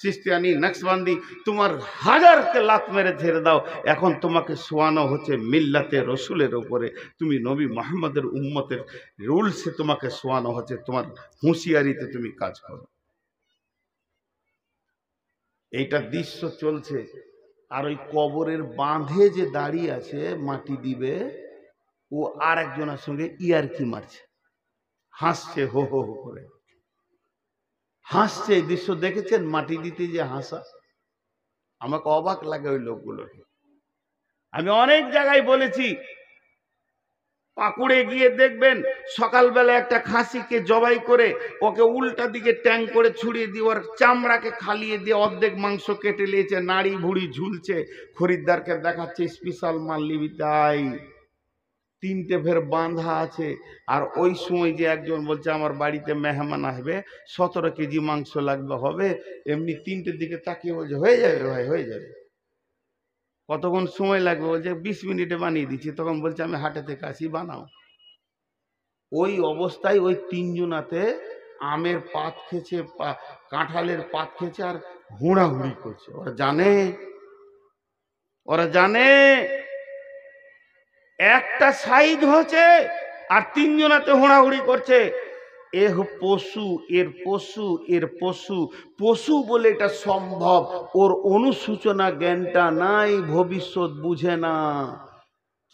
চিশতিয়ানি, নকশবন্দি, তোমার হাজারকে লাত মেরে ছেড়ে দাও। এখন তোমাকে শোয়ানো হচ্ছে মিল্লাতে রসুলের ওপরে, তুমি নবী মুহাম্মদের উম্মতের রুলসে তোমাকে শোয়ানো হচ্ছে, তোমার হুঁশিয়ারিতে তুমি কাজ করো। এইটা দৃশ্য চলছে। আর ওই কবরের বাঁধে যে দাঁড়িয়ে আছে মাটি দিবে, ও আর একজনের সঙ্গে ইয়ারকি মারছে, হাসছে হো হো হো করে হাসছে। এই দৃশ্য দেখেছেন? মাটি দিতে যে হাসা, আমাকে অবাক লাগে ওই লোকগুলোকে। আমি অনেক জায়গায় বলেছি, পাকুড়ে গিয়ে দেখবেন সকালবেলা একটা খাসিকে জবাই করে ওকে উল্টা দিকে ট্যাং করে ছুড়িয়ে দিয়ে ওর চামড়াকে খালিয়ে দিয়ে অর্ধেক মাংস কেটে নিয়েছে, নাড়ি ভুড়ি ঝুলছে, খরিদ্দারকে দেখাচ্ছে স্পেশাল মাল নিবি তাই। তিনটে ফের বাঁধা আছে। আর ওই সময় যে একজন বলছে আমার বাড়িতে মেহমান আসবে, 17 কেজি মাংস লাগবে, হবে? এমনি তিনটের দিকে তাকিয়ে বলছে হয়ে যাবে ভাই, হয়ে যাবে। কতক্ষণ সময় লাগবে? বলছে 20 মিনিটে বানিয়ে দিচ্ছি। তখন বলছে আমি হাটে থেকে আসি, বানাও। ওই অবস্থায় ওই তিনজনাতে আমের পাত খেয়েছে, কাঁঠালের পাত খেয়েছে আর হুড়াহুড়ি করছে। ওরা জানে একটা সাইজ হচ্ছে আর তিনজনাতে হুড়াহুড়ি করছে। এ পশু, এর পশু, এর পশু। পশু বলে এটা সম্ভব, ওর অনুসূচনা জ্ঞানটা নাই, ভবিষ্যৎ বুঝে না।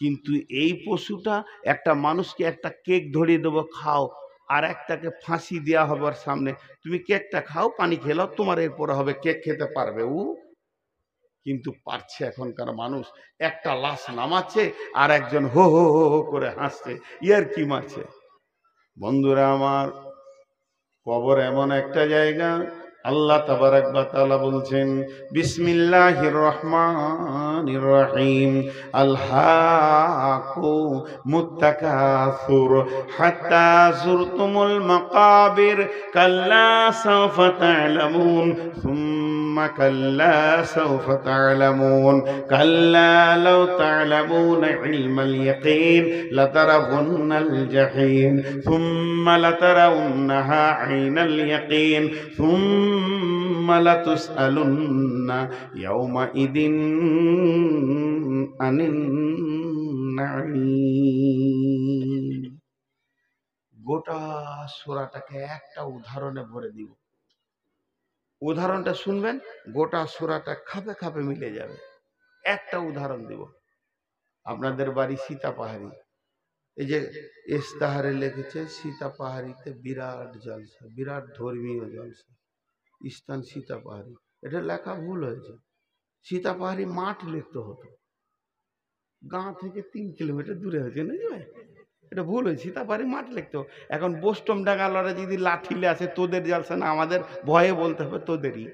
কিন্তু এই পশুটা একটা মানুষকে একটা কেক ধরিয়ে দেবো খাও, আর একটাকে ফাঁসি দেওয়া হবে ওর সামনে, তুমি কেকটা খাও, পানি খেলাও, তোমার এরপরে হবে, কেক খেতে পারবে ও? কিন্তু পারছে এখনকার মানুষ। একটা লাশ নামাচ্ছে আর একজন হো হো হো হো করে হাসছে, ইয়ার কি মারছে। বন্ধুরা আমার, কবর এমন একটা জায়গা, আল্লাহ তাবারাক ওয়া তাআলা বলছেন বিসমিল্লাহির রহমানির রহিম, আলহাকু মুত্তাকাসুর হাত্তা যুরতুমুল মাকাবির, কাল্লা সাওফা তা'লামুন সুম্মা কাল্লা সাওফা তা'লামুন, কাল্লা লাউ তা'লামুনা ইলমাল ইয়াকিন লাতারাউন্নাল জাহিম সুম্মা লাতারাউন্নাহা আইনাল ইয়াকিন সুম্মা লাতুসআলুন্না ইয়াওমাইদিন আনিন নাঈম। গোটা সূরাটাকে একটা উদাহরণে ভরে দিব। উদাহরণটা শুনবেন, গোটা সূরাটা খাপে খাপে মিলে যাবে। একটা উদাহরণ দিব। আপনাদের বাড়ি সীতাপাহাড়ি, এই যে ইস্তাহারে লিখেছে সীতাপাহাড়িতে বিরাট জলসা, বিরাট ধর্মীয় জলসা, স্থান সীতাপাহাড়ি। এটা লেখা ভুল হয়েছে, সীতাপাহাড়ি মাঠ লিখতে হতো, গাঁ থেকে 3 কিলোমিটার দূরে হয়েছে না ভাই, এটা ভুল হয়েছে, সীতাপাহাড়ি মাঠ লিখতো। এখন বোস্টম ডাঙ্গালরা যদি লাঠিলে আসে, তোদের জলসা না, আমাদের ভয়ে বলতে হবে তোদেরই।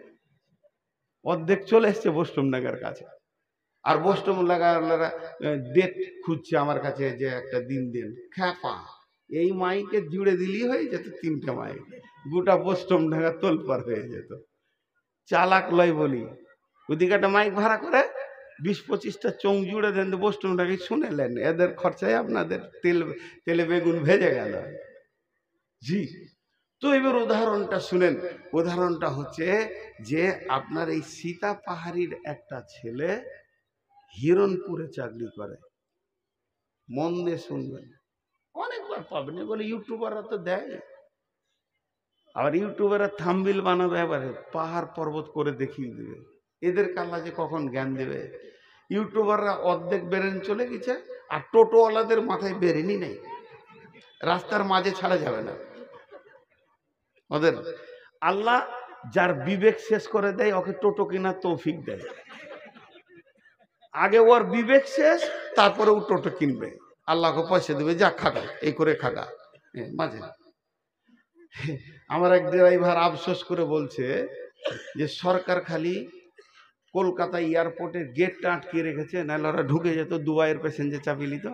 অর্ধেক চলে এসছে বোস্টম ডাঙ্গার কাছে, আর বোস্টম লাগালারা ডেট খুঁজছে আমার কাছে যে একটা দিন দিন খ্যাপা, এই মাইকে জুড়ে দিলেই হয়ে যেত 3টে মাইক, গোটা বোস্টম ঢাকা তোলপার হয়ে যেত। চালাক লয় বলি, ওদিকে একটা মাইক ভাড়া করে 20-25টা চোং জুড়ে দেন, বোস্টম ঢাকায় শুনেলেন, এদের খরচায় আপনাদের তেলে বেগুন ভেজে গেল। জি, তো এবার উদাহরণটা শুনেন। উদাহরণটা হচ্ছে যে আপনার এই সীতা পাহাড়ির একটা ছেলে হিরণপুরে চাকরি করে। মন দিয়ে শুনবেন, অনেকবার পাবেন, এগুলো ইউটিউবাররা তো দেয়। আবার ইউটিউবাররা থাম্বনেল বানাবে, এবারে পাহাড় পর্বত করে দেখিয়ে দেবে। এদের কাল্লা যে কখন জ্ঞান দেবে। ইউটিউবাররা অর্ধেক বেরেন চলে গেছে, আর টোটোওয়ালাদের মাথায় বেরেনই নেই, রাস্তার মাঝে ছাড়া যাবে না ওদের। আল্লাহ যার বিবেক শেষ করে দেয়, ওকে টোটো কেনার তৌফিক দেয়। আগে ওর বিবেক শেষ, তারপরে ও টোটো কিনবে, আল্লাহকে পয়সা দেবে, যা খাগা, এই করে খাগা। মাঝে আমার এক ড্রাইভার আফসোস করে বলছে যে সরকার খালি কলকাতা এয়ারপোর্টের গেটটা আটকে রেখেছে, নাহলে ওরা ঢুকে যেত, দুবাইয়ের প্যাসেঞ্জার চাপিয়ে নিত।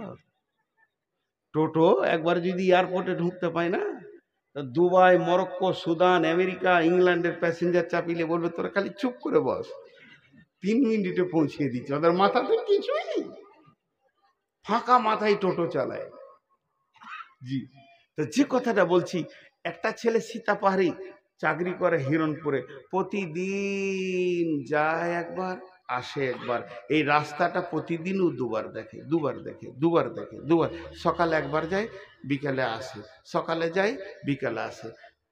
টোটো একবার যদি এয়ারপোর্টে ঢুকতে পায় না, দুবাই, মরক্কো, সুদান, আমেরিকা, ইংল্যান্ডের প্যাসেঞ্জার চাপিলে বলবে তোরা খালি চুপ করে বস, 3 মিনিটে পৌঁছিয়ে দিচ্ছে। ওদের মাথাতে কিছুই নেই, ফাঁকা মাথায় টোটো চালায়। জি, তো যে কথাটা বলছি, একটা ছেলে সীতাপাহাড়ি চাকরি করে হিরণপুরে, প্রতিদিন যায় একবার, আসে একবার। এই রাস্তাটা প্রতিদিনও দুবার দেখে, দুবার দেখে, দুবার দেখে, দুবার। সকালে একবার যায়, বিকালে আসে, সকালে যায়, বিকালে আসে।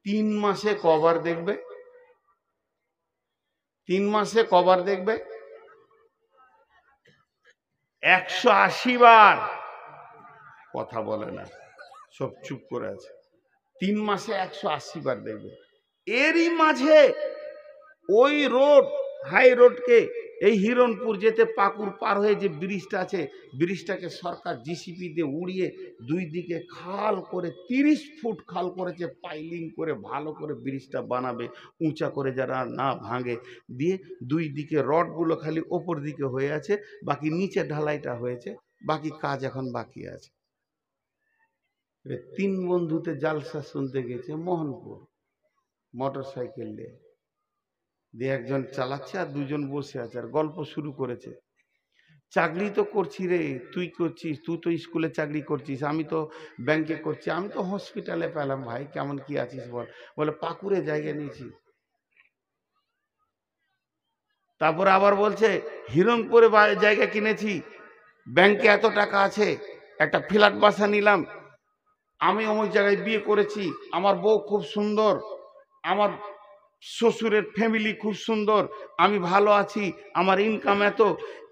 3 মাসে কবার দেখবে? 3 মাসে কবার দেখবে? 180 বার। কথা বলে না, সব চুপ করে আছে। 3 মাসে 180 বার দেখবে। এরই মাঝে ওই রোড, হাই রোডকে, এই হিরণপুর যেতে পাকুর পার হয়ে যে ব্রিজটা আছে, ব্রিজটাকে সরকার জিসিপি দিয়ে উড়িয়ে দুই দিকে খাল করে 30 ফুট খাল করেছে, পাইলিং করে ভালো করে ব্রিজটা বানাবে, উঁচা করে যারা না ভাঙে দিয়ে। দুই দিকে রডগুলো খালি ওপর দিকে হয়ে আছে, বাকি নিচে ঢালাইটা হয়েছে, বাকি কাজ এখন বাকি আছে। 3 বন্ধুতে জালসা শুনতে গেছে মোহনপুর, মোটর সাইকেল দিয়ে একজন চালাচ্ছে আর দুজন বসে আছে, আর গল্প শুরু করেছে। চাকরি তো করছি রে, তুই করছিস, তুই তো স্কুলে চাকরি করছিস, আমি তো ব্যাংকে করছি, আমি তো হসপিটালে পেলাম। ভাই কেমন কি আছিস বল? বলে পাকুড়ে জায়গা নিয়েছি। তারপর আবার বলছে হিরণপুরে জায়গা কিনেছি, ব্যাংকে এত টাকা আছে, একটা ফ্ল্যাট বাসা নিলাম, আমি ওই জায়গায় বিয়ে করেছি, আমার বউ খুব সুন্দর, আমার শ্বশুরের ফ্যামিলি খুব সুন্দর, আমি ভালো আছি, আমার ইনকাম এত।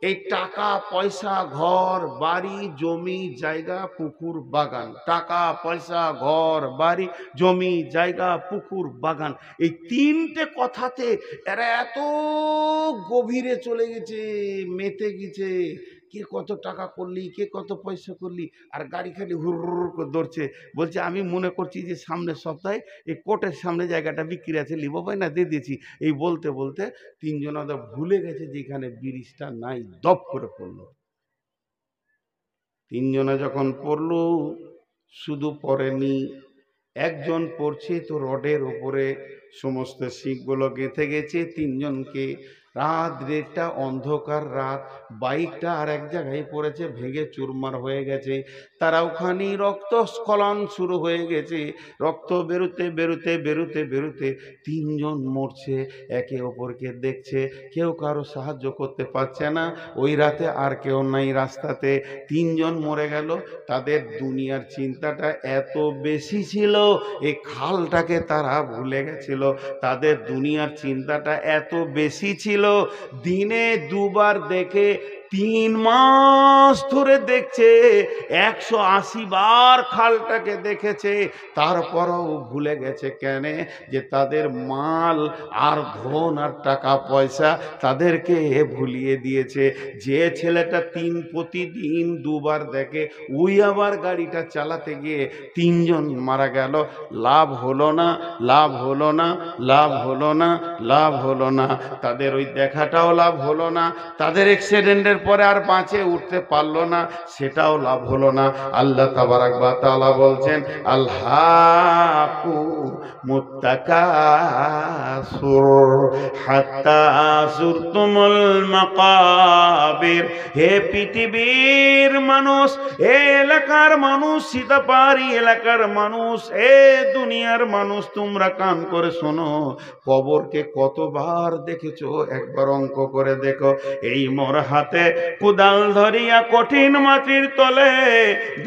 এই টাকা পয়সা, ঘর বাড়ি, জমি জায়গা, পুকুর বাগান, টাকা পয়সা ঘর বাড়ি জমি জায়গা পুকুর বাগান, এই 3টে কথাতে এরা এত গভীরে চলে গেছে, মেতে গেছে। কে কত টাকা করলি, কে কত পয়সা করলি, আর গাড়ি খালি হুর করে দৌড়ছে। বলছে আমি মনে করছি যে সামনের সপ্তাহে এই কোর্টের সামনে জায়গাটা বিক্রি আছে, লিবো ভাই না দিয়ে দিয়েছি। এই বলতে বলতে 3 জন ভুলে গেছে যেখানে ব্রিজটা নাই, দপ করে পড়লো। 3 জনে যখন পড়লো, শুধু পড়েনি, একজন পড়ছে তো রডের ওপরে সমস্ত শিখগুলো গেঁথে গেছে 3 জনকে। রাত 1:30, অন্ধকার রাত, বাইকটা আর এক জায়গায় পড়েছে, ভেঙে চুরমার হয়ে গেছে। তারা ওখানে রক্তস্খলন শুরু হয়ে গেছে, রক্ত বেরোতে বেরোতে বেরোতে বেরোতে 3 জন মরছে, একে অপরকে দেখছে, কেউ কারো সাহায্য করতে পারছে না। ওই রাতে আর কেউ নাই রাস্তাতে, 3 জন মরে গেল। তাদের দুনিয়ার চিন্তাটা এত বেশি ছিল, এই খালটাকে তারা ভুলে গেছিল। তাদের দুনিয়ার চিন্তাটা এত বেশি ছিল, দিনে 2 বার দেখে 3 মাস ধরে দেখছে, 180 বার খালটাকে দেখেছে, তারপরও ভুলে গেছে। কেন? যে তাদের মাল আর ধন আর টাকা পয়সা তাদেরকে ভুলিয়ে দিয়েছে। যে ছেলেটা প্রতিদিন 2 বার দেখে, ওই আবার গাড়িটা চালাতে গিয়ে 3 জন মারা গেল। লাভ হলো না, লাভ হলো না, লাভ হলো না, লাভ হলো না। তাদের ওই দেখাটাও লাভ হলো না, তাদের অ্যাক্সিডেন্টের পরে আর বাঁচে উঠতে পারলো না, সেটাও লাভ হলো না। আল্লাহ তাবারাক ওয়া তাআলা বলছেন আলহাকু মুত্তাকাসুর হাত্তা যুরতুমুল মাকাবির। হে পৃথিবীর মানুষ, হে এলাকার মানুষ, সীতাপাড়ি এলাকার মানুষ, হে দুনিয়ার মানুষ, তোমরা কান করে শোনো। কবরকে কতবার দেখেছো একবার অঙ্ক করে দেখো। এই মোর হাতে কোদাল ধরিয়া কঠিন মাটির তলে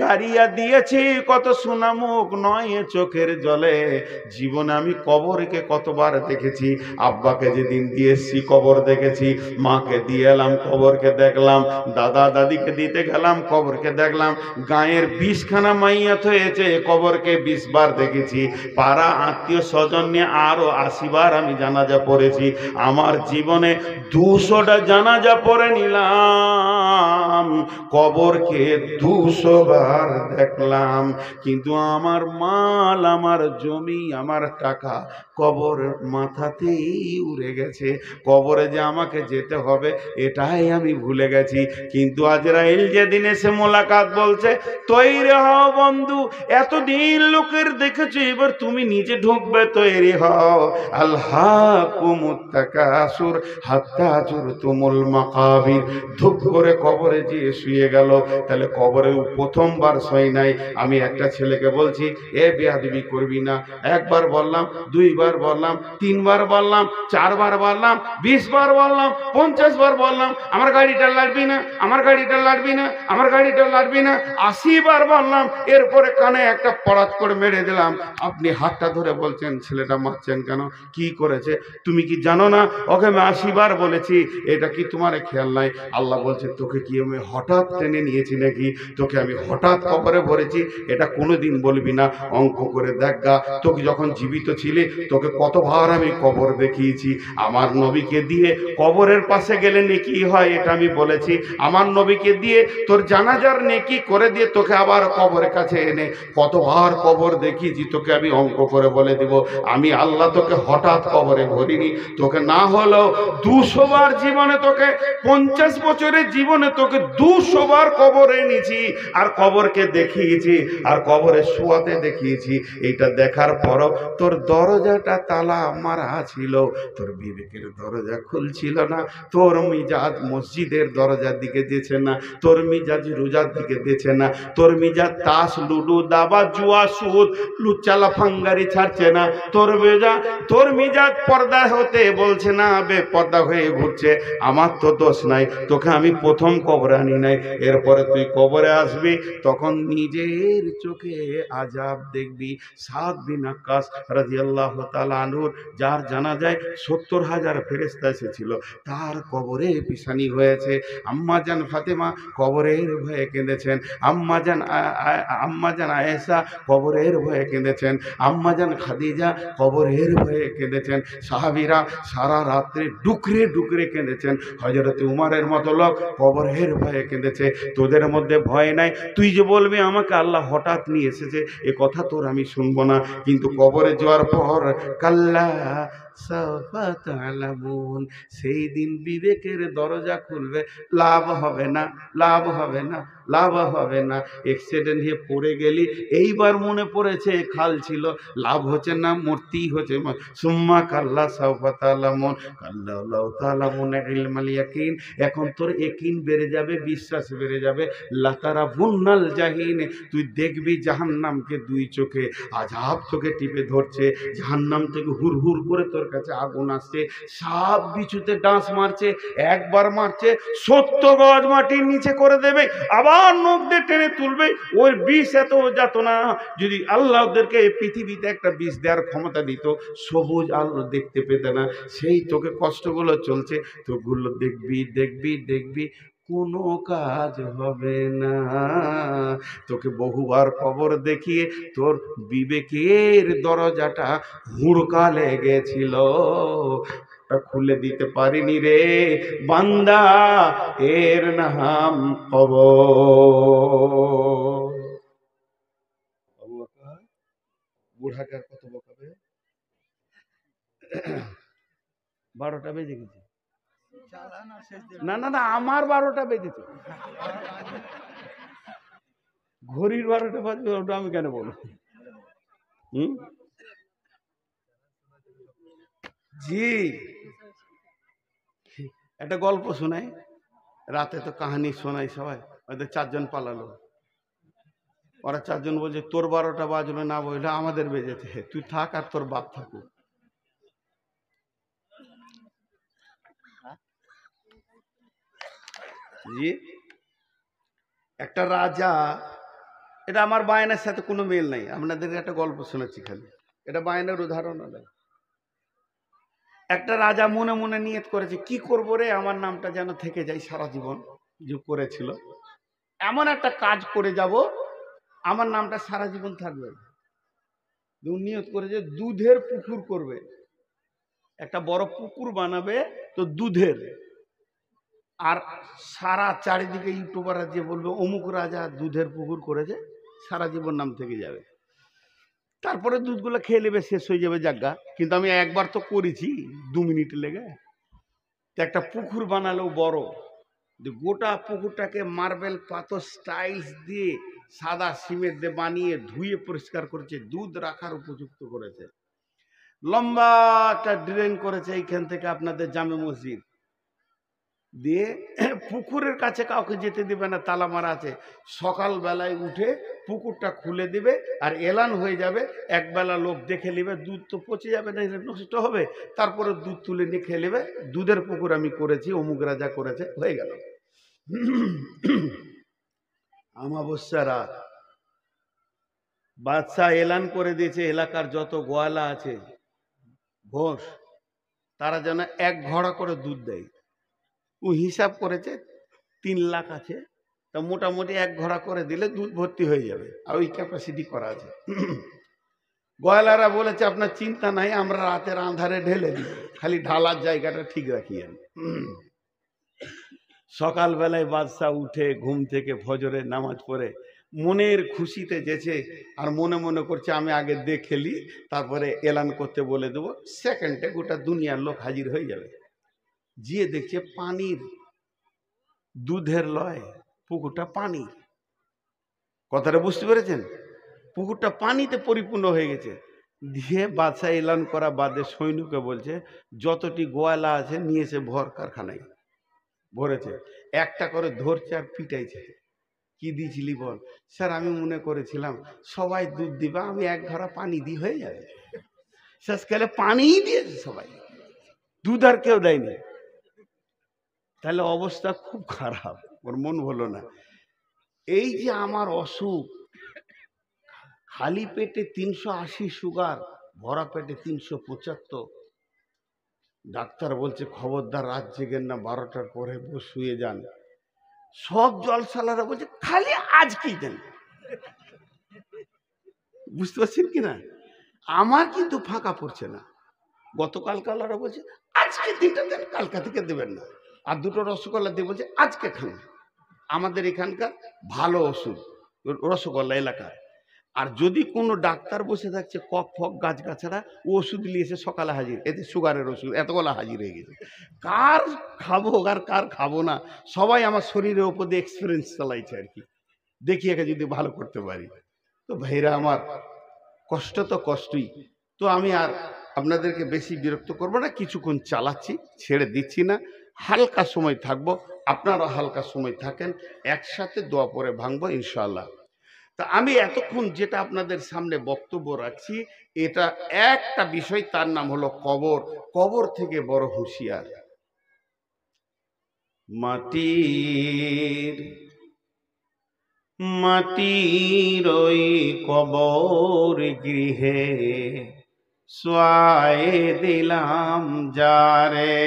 গাড়িয়া দিয়েছি কত সোনামুখ নয় চোখের জলে। জীবনে আমি কবরকে কতবার দেখেছি। আব্বাকে যেদিন দিয়েছি কবর দেখেছি, মাকে দিয়ে এলাম কবরকে দেখলাম, দাদা দাদিকে দিতে গেলাম কবরকে দেখলাম, গায়ের 20খানা মাইয়াত হয়েছে কবরকে 20 বার দেখেছি। পাড়া আত্মীয় স্বজন নিয়ে আরো 80 বার আমি জানাজা পড়েছি। আমার জীবনে 200টা জানাজা পড়ে নিলাম, কবরকে 200 বার দেখলাম। কিন্তু আমার মাল, আমার জমি, আমার টাকা কবর মাথাতেই উড়ে গেছে। কবরে যে আমাকে যেতে হবে এটাই আমি ভুলে গেছি। কিন্তু আজরাইল যেদিন এসে মোলাকাত বলছে তৈরি হও বন্ধু, এতদিন লোকের দেখেছো, এবার তুমি নিজে ঢুকবে, তৈরি হও। আলহাকুমুত তাকাসুর হাত্তা যুরতুমুল মাকাবির। ধুপ করে কবরে যেয়ে শুয়ে গেল। তাহলে কবরে প্রথমবার শোয় নাই। আমি একটা ছেলেকে বলছি এ বেয়াদবি করবি না, একবার বললাম, 2 বার দুইবার বললাম, তিনবার বললাম, চারবার বললাম, 20 বার বললাম, 50 বার বললাম, আমার গাড়িটা লাগবি না, আমার গাড়িটা লাগবি না, আমার গাড়িটা লাগবি না, 80 বার বললাম। এরপরে কানে একটা পড়াত করে মেরে দিলাম। আপনি হাতটা ধরে বলছেন ছেলেটা মারছেন কেন, কি করেছে? তুমি কি জানো না ওকে আমি 80 বার বলেছি? এটা কি তোমার খেয়াল নাই? আল্লাহ বলছে তোকে কি আমি হঠাৎ টেনে নিয়েছি নাকি? তোকে আমি হঠাৎ কবরে ভরেছি? এটা কোনোদিন বলবি না। অঙ্ক করে দেখা, তোকে যখন জীবিত ছিলে তোকে কতবার আমি কবর দেখিয়েছি। আমার নবীকে দিয়ে কবরের পাশে গেলে নেকি হয় এটা আমি বলেছি। আমার নবীকে দিয়ে তোর জানাজার নেকি করে দিয়ে তোকে আবার কবরের কাছে এনে কতবার কবর দেখিয়েছি তোকে আমি অঙ্ক করে বলে দিব। আমি আল্লাহ তোকে হঠাৎ কবরে ভরিনি। তোকে না হলেও 200 বার জীবনে, তোকে 50 বছরের জীবনে তোকে 200 বার কবরে এনেছি, আর কবরকে দেখিয়েছি, আর কবরে শোয়াতে দেখিয়েছি। এইটা দেখার পরও তোর দরজাটা তালা মারা ছিল, তোর বিবেকের দরজা খুলছিল না, তোর মিজাজ মসজিদের দরজার দিকে যেছে না, তোর মিজাজ রোজার দিকে যেছে না, তোর মিজাজ তাস লুডু দাবা জুয়া সুদ লুচ্চালা ফাঙ্গারি ছাড়ছে না, তোর মিজাজ পর্দা হতে বলছে না, বেপর্দা হয়ে ঘুরছে। আমার তো দোষ নাই, তোকে আমি প্রথম কবরে আনি নাই। এরপরে তুই কবরে আসবি, তখন নিজের চোখে আযাব দেখবি। সাদ বিন আক্কাস রাদিয়াল্লাহু তাআলা আনহু, যার জানাজায় 70,000 ফেরেশতা এসেছিল, তার কবরে পিছানি হয়েছে। আম্মাজান ফাতেমা কবরের ভয়ে কেঁদেছেন, আম্মাজান আয়েশা কবরের ভয়ে কেঁদেছেন, আম্মাজান খাদিজা কবরের ভয়ে কেঁদেছেন। সাহাবীরা সারা রাত্রে ডুকরে ডুকরে কেঁদেছেন। হযরত উমরের মতো লোক কবরের ভয়ে কেঁদেছে। তোদের মধ্যে ভয় নাই, তুই যে বলবি আমাকে আল্লাহ হঠাৎ নিয়ে এসেছে, এ কথা তোর আমি শুনবো না। কিন্তু কবরে যাওয়ার পর কাল্লা সাওফা তা'লামুন, সেই দিন বিবেকের দরজা খুলবে। লাভ হবে না, লাভ হবে না, লাভ হবে না। অ্যাক্সিডেন্ট হয়ে পড়ে গেলি, এইবার মনে পড়েছে খাল ছিল, লাভ হচ্ছে না, মূর্তি হচ্ছে। সুম্মা কাল্লা সাওফা তা'লামুন কাল্লা লাউ তা'লামুন ইলমাল ইয়াকিন, এখন তোর ইয়াকিন বেড়ে যাবে, বিশ্বাস বেড়ে যাবে। লাতারা বুন্নাল জাহিন, তুই দেখবি জাহান্নামকে দুই চোখে, আযাব তোকে টিপে ধরছে। জাহান্নাম থেকে হুর হুর করে তোর কাছে আগুন আসছে, সাপ বিছুতে ডাঁস মারছে, একবার মারছে 70 গজ মাটির নিচে করে দেবে, আবার নখ দিয়ে টেনে তুলবে। ওই বিষ এত যাতনা, যদি আল্লাহ ওদেরকে এই পৃথিবীতে একটা বিষ দেওয়ার ক্ষমতা দিত, সবুজ আলো দেখতে পেতে না। সেই তোকে কষ্টগুলো চলছে, তোগুলো দেখবি দেখবি দেখবি, কোনো কাজ হবে না। তোকে বহুবার কবর দেখিয়ে তোর বিবেকের দরজাটা হুড়কা লেগেছিল, খুলে দিতে পারিনি রে বান্দা, এর নাম কবর। বুড়াকে আর কত বকাবে? 12টা বেজে গেছে। না না না, আমার 12টা বেজেছে, ঘড়ির 12টা বাজবে, ওটা আমি কেন বলবো? জি, একটা গল্প শোনাই। রাতে তো কাহানি শোনাই সবাই। ওদের 4 জন পালালো, ওরা 4 জন বলছে তোর 12টা বাজলো না, বললে আমাদের বেজেছে, তুই থাক আর তোর বাপ থাকুক। জি, একটা রাজা, এটা আমার বায়নার সাথে কোনো মিল নাই, আপনাদের একটা গল্প শোনাচ্ছি খালি, এটা বায়নার উদাহরণ নয়। একটা রাজা মনে মনে নিয়ত করেছে, কি করব রে, আমার নামটা যেন থেকে যায় সারা জীবন। যে করেছিল এমন একটা কাজ করে যাব, আমার নামটা সারা জীবন থাকবে। নিয়ত করেছে দুধের পুকুর করবে, একটা বড় পুকুর বানাবে, তো দুধের, আর সারা চারিদিকে ইউটিউবাররা যে বলবে অমুক রাজা দুধের পুকুর করেছে, সারা জীবন নাম থেকে যাবে। তারপরে দুধগুলো খেয়ে নেবে, শেষ হয়ে যাবে জায়গা। কিন্তু আমি একবার তো করেছি 2 মিনিট লেগে। একটা পুকুর বানালো বড়, গোটা পুকুরটাকে মার্বেল পাথর স্টাইলস দিয়ে সাদা সিমেন্ট দিয়ে বানিয়ে ধুয়ে পরিষ্কার করেছে, দুধ রাখার উপযুক্ত করেছে। লম্বা একটা ড্রেন করেছে এইখান থেকে আপনাদের জামে মসজিদ, দিয়ে পুকুরের কাছে কাউকে যেতে দিবে না, তালা মারা আছে। সকালবেলায় উঠে পুকুরটা খুলে দিবে আর এলান হয়ে যাবে, একবেলা লোক দেখে নেবে, দুধ তো পচে যাবে না, নষ্ট হবে, তারপরে দুধ তুলে নিয়ে খেয়ে নেবে, দুধের পুকুর আমি করেছি, অমুক রাজা করেছে, হয়ে গেল। অমাবস্যা রাত বাদশাহ এলান করে দিয়েছে, এলাকার যত গোয়ালা আছে ঘোষ, তারা যেন 1 ঘড়া করে দুধ দেয়। ও হিসাব করেছে 3 লাখ আছে, তা মোটামুটি 1 ঘড়া করে দিলে দুধ ভর্তি হয়ে যাবে, আর ওই ক্যাপাসিটি করা আছে। গোয়ালারা বলেছে আপনার চিন্তা নাই, আমরা রাতের আঁধারে ঢেলে দিব, খালি ঢালার জায়গাটা ঠিক রাখিয়েন। সকালবেলায় বাদশাহ উঠে ঘুম থেকে ফজরের নামাজ পড়ে মনের খুশিতে যেছে, আর মনে মনে করছে আমি আগে দেখেলি, তারপরে এলান করতে বলে দেবো, সেকেন্ডে গোটা দুনিয়ার লোক হাজির হয়ে যাবে। গিয়ে দেখছে পানির, দুধের লয়, পুকুরটা পানি। কথাটা বুঝতে পেরেছেন? পুকুরটা পানিতে পরিপূর্ণ হয়ে গেছে। দিয়ে বাদশাহ এলান করা বাদে সৈন্যকে বলছে যতটি গোয়ালা আছে নিয়ে এসে ভর কারখানায় ভরেছে, একটা করে ধরছে আর পিটাইছে। কি দিয়েছিলি বল? স্যার আমি মনে করেছিলাম সবাই দুধ দিবা, আমি 1 ঘড়া পানি দিয়ে হয়ে যাবে। শেষকালে পানিই দিয়েছে সবাই, দুধ আর কেউ দেয়নি। তাহলে অবস্থা খুব খারাপ, ওর মন হলো না। এই যে আমার অসুখ, খালি পেটে 380 সুগার, ভরা পেটে 375। ডাক্তার বলছে খবরদার রাত জেগেন না, 12টার পরে শুয়ে যান। সব জলসালারা বলছে খালি আজকেই দেন। বুঝতে পারছেন কিনা? আমার কিন্তু ফাঁকা পড়ছে না। গতকাল কালারা বলছে আজকে দিনটা দেন, কালকা থেকে দেবেন না। আর 2টো রসগোল্লা দিয়ে বলছে আজকে খান। আমাদের এখানকার ভালো ওষুধ রসগোল্লা এলাকায়। আর যদি কোনো ডাক্তার বসে থাকছে কক ফক গাছগাছাড়া, ও ওষুধ নিয়েছে সকালে হাজির, এতে সুগারের ওষুধ এতগুলা হাজির হয়ে গেছে। কার খাবো আর কার খাবো না, সবাই আমার শরীরের ওপর দিয়ে এক্সপিরিয়েন্স চালাইছে আর কি, দেখি একে যদি ভালো করতে পারি। তো ভাইরা আমার, কষ্ট তো কষ্টই। তো আমি আর আপনাদেরকে বেশি বিরক্ত করবো না, কিছুক্ষণ চালাচ্ছি, ছেড়ে দিচ্ছি না, হালকা সময় থাকবো, আপনারা হালকা সময় থাকেন, একসাথে দোয়া পরে ভাঙবো ইনশাআল্লাহ। তা আমি এতক্ষণ যেটা আপনাদের সামনে বক্তব্য রাখছি, এটা একটা বিষয়, তার নাম হলো কবর। কবর থেকে বড় হুঁশিয়ার। মাটির ওই কবর গৃহে শোয়ায়ে দিলাম যারে,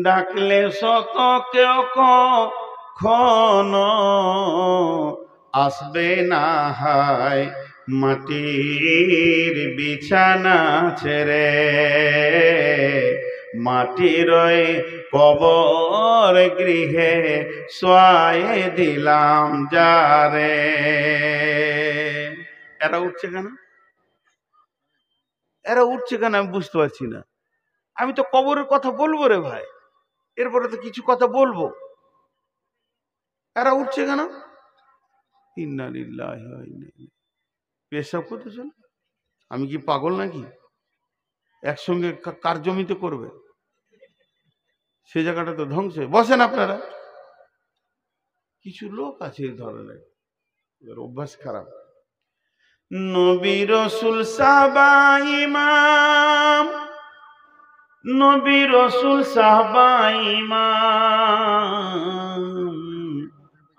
ডাকলে শত কেউ কখনো আসবে না, হায় মাটির বিছানা ছেড়ে, মাটির ওই কবর গৃহে শোয়ায়ে দিলাম যারে। এরা উঠছে কেন? এরা উঠছে কেন আমি বুঝতে পারছি না। আমি তো কবরের কথা বলবো রে ভাই, এরপরে তো কিছু কথা বলবো। এরা উঠছে কেন? ইন্না লিল্লাহি ওয়া ইন্না ইলাইহি। পেশাব করতেছেন? আমি কি পাগল নাকি? একসঙ্গে কার জমিতে করবে? সে জায়গাটা তো ধ্বংস। বসেন আপনারা। কিছু লোক আছে এই ধরনের, অভ্যাস খারাপ। নবী রাসূল সাহাবা ইমাম, নবী রাসূল সাহাবা ইমাম,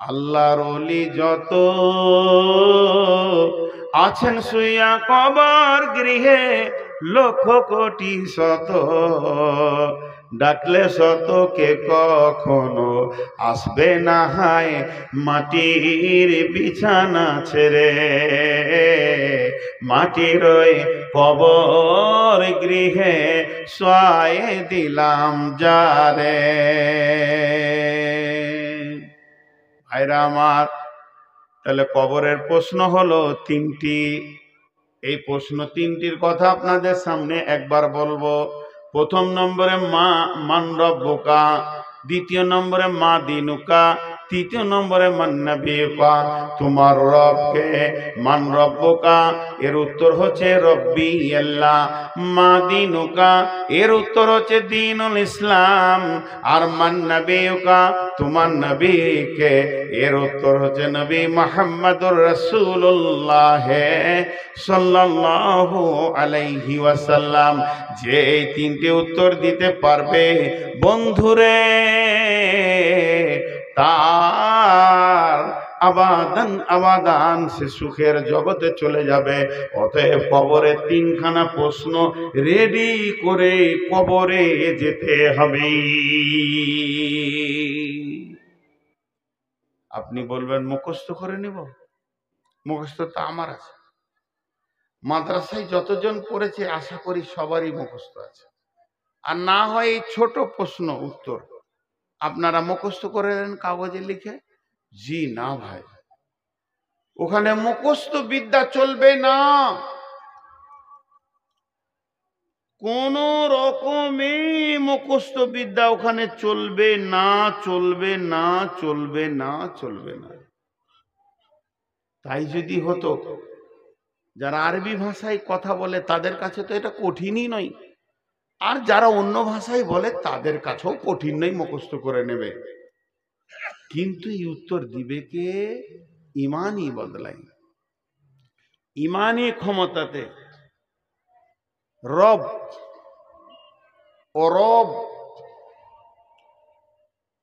আল্লাহর ওলি যত আছেন শুইয়া কবর গৃহে, লক্ষ কোটি শত, ডাকলে শত কে কখনো আসবে না, হায় মাটির বিছানা ছেড়ে, মাটির ওই কবর গৃহে শোয়ায়ে দিলাম যারে। ভাইরা আমার, তাহলে কবরের প্রশ্ন হলো 3টি। এই প্রশ্ন 3টির কথা আপনাদের সামনে একবার বলবো। প্রথম নম্বরে মান রব্বুকা, দ্বিতীয় নম্বরে মা দিনুকা, তৃতীয় নম্বরে মান নবিয়ুকা, তোমার রবকে। মান রব্বুকা, এর উত্তর হচ্ছে রব্বি আল্লাহ। মা দীনুকা, এর উত্তর হচ্ছে দ্বীনুল ইসলাম। আর মান নবিয়ুকা, তোমার নবীকে, এর উত্তর হচ্ছে নবী মুহাম্মদুর রাসূলুল্লাহ সাল্লাল্লাহু আলাইহি ওয়াসাল্লাম। যে এই তিনটে উত্তর দিতে পারবে বন্ধুরে, তার আবাদান আবাদান সে সুখের জগতে চলে যাবে। অতএব কবরে তিনখানা প্রশ্ন রেডি করে কবরে যেতে হবে। আপনি বলবেন মুখস্থ করে নিব, মুখস্থ তো আমার আছে। মাদ্রাসায় যতজন পড়েছে আশা করি সবারই মুখস্থ আছে। আর না হয় এই ছোট প্রশ্ন উত্তর আপনারা মুখস্থ করে দেন কাগজে লিখে। জি না ভাই, ওখানে মুখস্থ বিদ্যা চলবে না। কোন রকমে মুখস্থ বিদ্যা ওখানে চলবে না, চলবে না, চলবে না, চলবে না। তাই যদি হতো, যারা আরবি ভাষায় কথা বলে তাদের কাছে তো এটা কঠিনই নয়, আর যারা অন্য ভাষায় বলে তাদের কাছেও কঠিন নয়, মুখস্থ করে নেবে। কিন্তু এই উত্তর দিবে কে? ইমানই বদলাই, ইমানই ক্ষমতাতে। রব ও রব,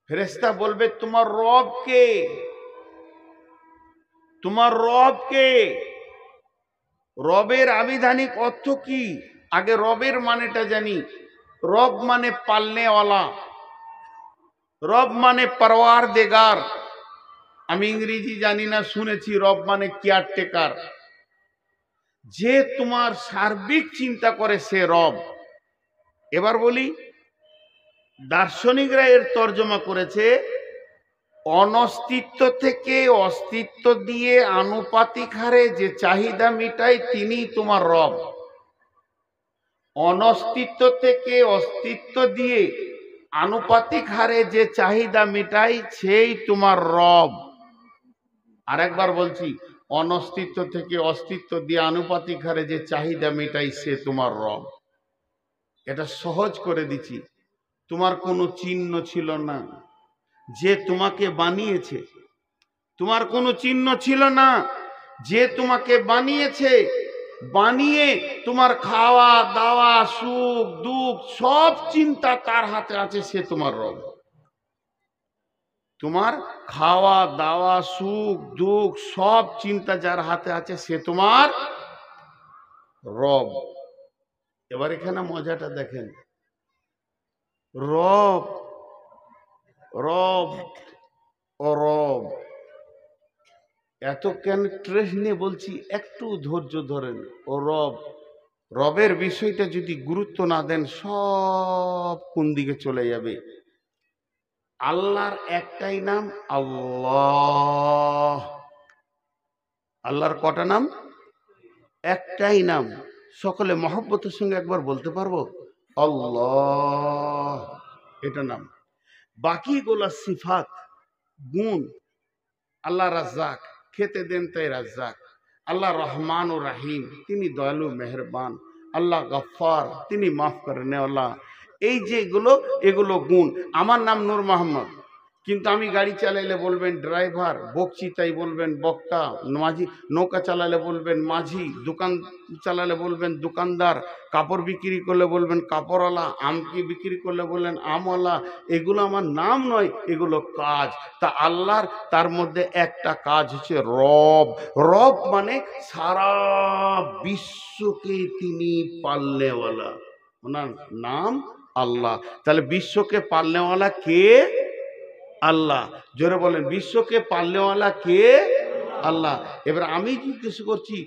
ফেরেশতা বলবে তোমার রব কে? তোমার রব কে? রবের আবিধানিক অর্থ কি? আগে রবের মানেটা জানি। রব মানে পালনেওয়ালা, রব মানে পরওয়ারদিগার। আমি ইংরেজি জানি না, শুনেছি রব মানে কেয়ারটেকার। যে তোমার সার্বিক চিন্তা করে সে রব। এবার বলি, দার্শনিকরা এর তর্জমা করেছে, অনস্তিত্ব থেকে অস্তিত্ব দিয়ে আনুপাতিক হারে যে চাহিদা মিটায় তিনি তোমার রব। অনস্তিত্ব থেকে অস্তিত্ব দিয়ে আনুপাতিক হারে যে চাহিদা মিটায় সেই তোমার রব। আরেকবার বলছি, অনস্তিত্ব থেকে অস্তিত্ব দিয়ে আনুপাতিক হারে যে চাহিদা মেটায় সে তোমার রব। এটা সহজ করে দিচ্ছি। তোমার কোনো চিহ্ন ছিল না, যে তোমাকে বানিয়েছে। তোমার কোনো চিহ্ন ছিল না, যে তোমাকে বানিয়েছে। বানিয়ে তোমার খাওয়া দাওয়া সুখ দুঃখ সব চিন্তা তার হাতে আছে, সে তোমার রব। তোমার খাওয়া দাওয়া সুখ দুঃখ সব চিন্তা যার হাতে আছে সে তোমার রব। এবার এখানে মজাটা দেখেন, রব রব ও রব, এত কেন স্ট্রেস নিয়ে বলছি, একটু ধৈর্য ধরেন। ও রব, রবের বিষয়টা যদি গুরুত্ব না দেন সব কোন দিকে চলে যাবে। আল্লাহর একটাই নাম আল্লাহ। আল্লাহর কটা নাম? একটাই নাম। সকলে মহব্বতের সঙ্গে একবার বলতে পারবো আল্লাহ, এটা নাম। বাকিগুলা সিফাত গুণ। আল্লাহ রাজ্জাক, খেতে দেন তাই রাজ্জাক। আল্লাহ রহমান ও রাহিম, তিনি দয়ালু মেহেরবান। আল্লাহ গফফার, তিনি মাফ করেনেওয়ালা। এই যেগুলো, এগুলো গুণ। আমার নাম নূর মোহাম্মদ, কিন্তু আমি গাড়ি চালাইলে বলবেন ড্রাইভার, বকছি তাই বলবেন বক্তা, মাঝি নৌকা চালালে বলবেন মাঝি, দোকান চালালে বলবেন দোকানদার, কাপড় বিক্রি করলে বলবেন কাপড়ওয়ালা, আমকি বিক্রি করলে বললেন আমওয়ালা। এগুলো আমার নাম নয়, এগুলো কাজ। তা আল্লাহর তার মধ্যে একটা কাজ হচ্ছে রব। রব মানে সারা বিশ্বকে তিনি পালনেওয়ালা, ওনার নাম আল্লাহ। তাহলে বিশ্বকে পালনেওয়ালা কে? আল্লাহ। জোরে বলেন, বিশ্বকে পালনেওয়ালা কে? আল্লাহ। এবার আমি জিজ্ঞেস করছি,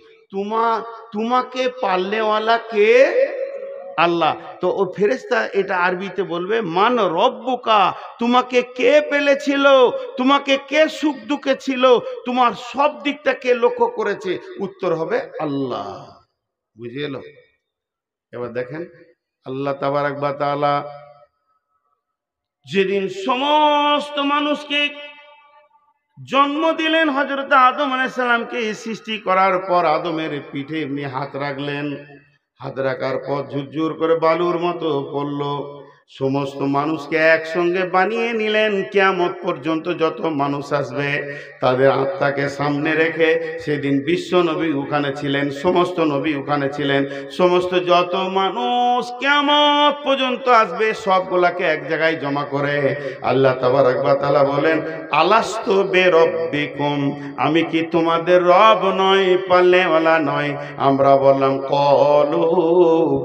তোমাকে পালনেওয়ালা কে? আল্লাহ। তো ও ফেরেশতা এটা আরবিতে বলবে মান রব্বুকা, তোমাকে কে পেলেছিল, তোমাকে কে সুখ দুঃখে ছিল, তোমার সব দিকটা কে লক্ষ্য করেছে? উত্তর হবে আল্লাহ। বুঝে এলো? এবার দেখেন, আল্লাহ তাবারাক ওয়া তাআলা যেদিন সমস্ত মানুষকে জন্ম দিলেন হযরত আদম আলাইহিস সালামকে। সৃষ্টি করার পর আদমের পিঠে এমনি হাত রাখলেন। হাত রাখার পর ঝুরঝুর করে বালুর মতো পড়ল। সমস্ত মানুষকে একসঙ্গে বানিয়ে নিলেন। কিয়ামত পর্যন্ত যত মানুষ আসবে তাদের আত্মাকে সামনে রেখে, সেদিন বিশ্ব নবী ওখানে ছিলেন, সমস্ত নবী ওখানে ছিলেন, সমস্ত যত মানুষ কিয়ামত পর্যন্ত আসবে সবগুলাকে এক জায়গায় জমা করে আল্লাহ তাবারক ওয়া তাআলা বলেন, আলাস্তু বিরাব্বিকুম, আমি কি তোমাদের রব নয়, পাল্লেওয়ালা নয়? আমরা বললাম কলু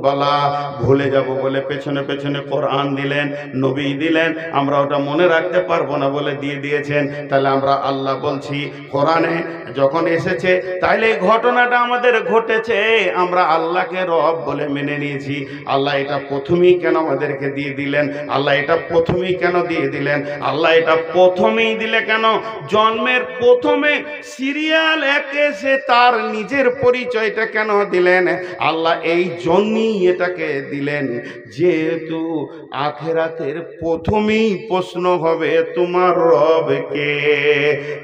বালা। ভুলে যাব বলে পেছনে পেছনে কোরআন দিলেন, নবী দিলেন, আমরা ওটা মনে রাখতে পারবো না বলে দিয়ে দিয়েছেন। তাহলে আমরা আল্লাহ বলছি কোরআনে যখন এসেছে, তাইলে এই ঘটনাটা আমাদের ঘটেছে, আমরা আল্লাহকে রব বলে মেনে নিয়েছি। আল্লাহ এটা প্রথমেই কেন আমাদেরকে দিয়ে দিলেন? আল্লাহ এটা প্রথমেই কেন দিয়ে দিলেন? আল্লাহ এটা প্রথমেই দিলে কেন? জন্মের প্রথমে সিরিয়াল একে সে তার নিজের পরিচয়টা কেন দিলেন? আল্লাহ এই জন্যই এটাকে দিলেন, যেহেতু আখেরাতের প্রথমেই প্রশ্ন হবে তোমার রব কে।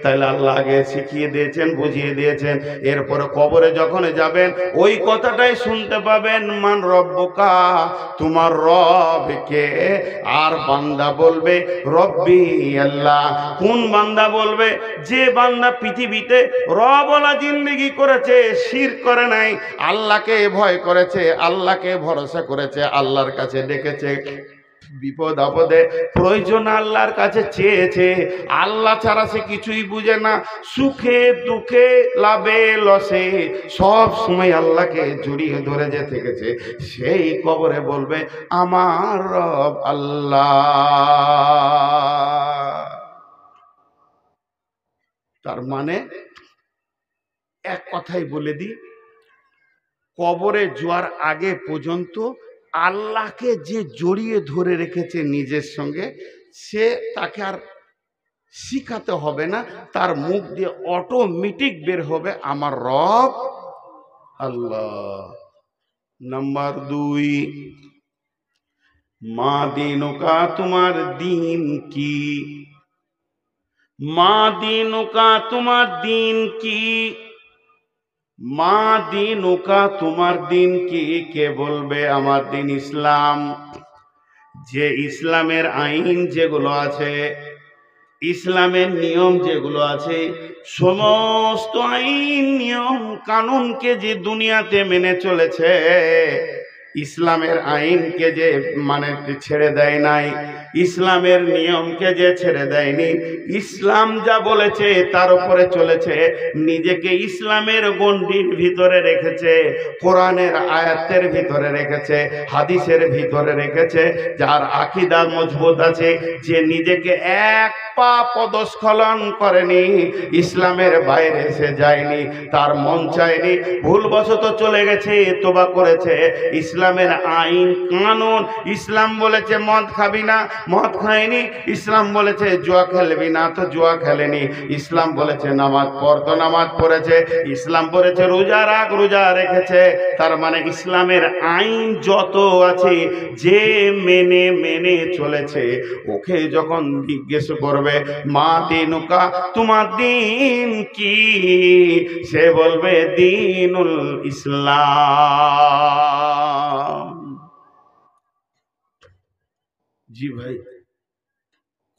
তাহলে আল্লাহ আগে শিখিয়ে দিয়েছেন, বুঝিয়ে দিয়েছেন। এরপরে কবরে যখন যাবেন ওই কথাটাই শুনতে পাবেন, মান রব্বুকা, তোমার রব কে। আর বান্দা বলবে রব্বি আল্লাহ। কোন বান্দা বলবে? যে বান্দা পৃথিবীতে রবওয়ালা জিন্দেগি করেছে, শিরক করে নাই, আল্লাহকে ভয় করেছে, আল্লাহকে ভরসা করেছে, আল্লাহর কাছে ডেকেছে, বিপদ আপদে প্রয়োজন আল্লাহর কাছে চেয়েছে, আল্লাহ ছাড়া সে কিছুই বুঝে না, সুখে দুঃখে লাভে লসে সব সময় আল্লাহকে জড়িয়ে ধরে যে থেকেছে, সেই কবরে বলবে আমার রব আল্লাহ। তার মানে এক কথাই বলে দিই, কবরে যাওয়ার আগে পর্যন্ত আল্লাহকে যে জড়িয়ে ধরে রেখেছে নিজের সঙ্গে, সে তাকে আর শিখাতে হবে না, তার মুখ দিয়ে অটোমেটিক বের হবে আমার রব আল্লাহ। নাম্বার 2, মা দিনুকা, তোমার দিন কি? মা দিনুকা, তোমার দিন কি? মা দিনুকা, তোমার দিন কি? কে বলবে আমার দিন ইসলাম। যে ইসলামের আইন যেগুলো আছে, ইসলামের নিয়ম যেগুলো আছে, সমস্ত আইন নিয়ম কানুনকে যে দুনিয়াতে মেনে চলেছে, ইসলামের আইনকে যে মানে ছেড়ে দেয় নাই, ইসলামের নিয়মকে যে ছেড়ে দেয়নি, ইসলাম যা বলেছে তার উপরে চলেছে, নিজেকে ইসলামের গণ্ডির ভিতরে রেখেছে, কোরআনের আয়াতের ভিতরে রেখেছে, হাদিসের ভিতরে রেখেছে, যার আকীদা মজবুত আছে, যে নিজেকে এক পা পদস্খলন করেনি, ইসলামের বাইরে সে যায়নি, তার মন চায়নি, ভুলবশত চলে গেছে, তোবা করেছে, ইসলামের আইন কানুন, ইসলাম বলেছে মদ খাবি না, মদ খায়নি, ইসলাম বলেছে জুয়া খেলবি না, তো জুয়া খেলেনি, ইসলাম বলেছে নামাজ পড়, তো নামাজ পড়েছে, ইসলাম বলেছে রোজা রাখ, রোজা রেখেছে। তার মানে ইসলামের আইন যত আছে, যে মেনে মেনে চলেছে, ওকে যখন জিজ্ঞেস করবে মা দিনুকা, তোমার দিন কি, সে বলবে দিনুল ইসলাম। জি ভাই,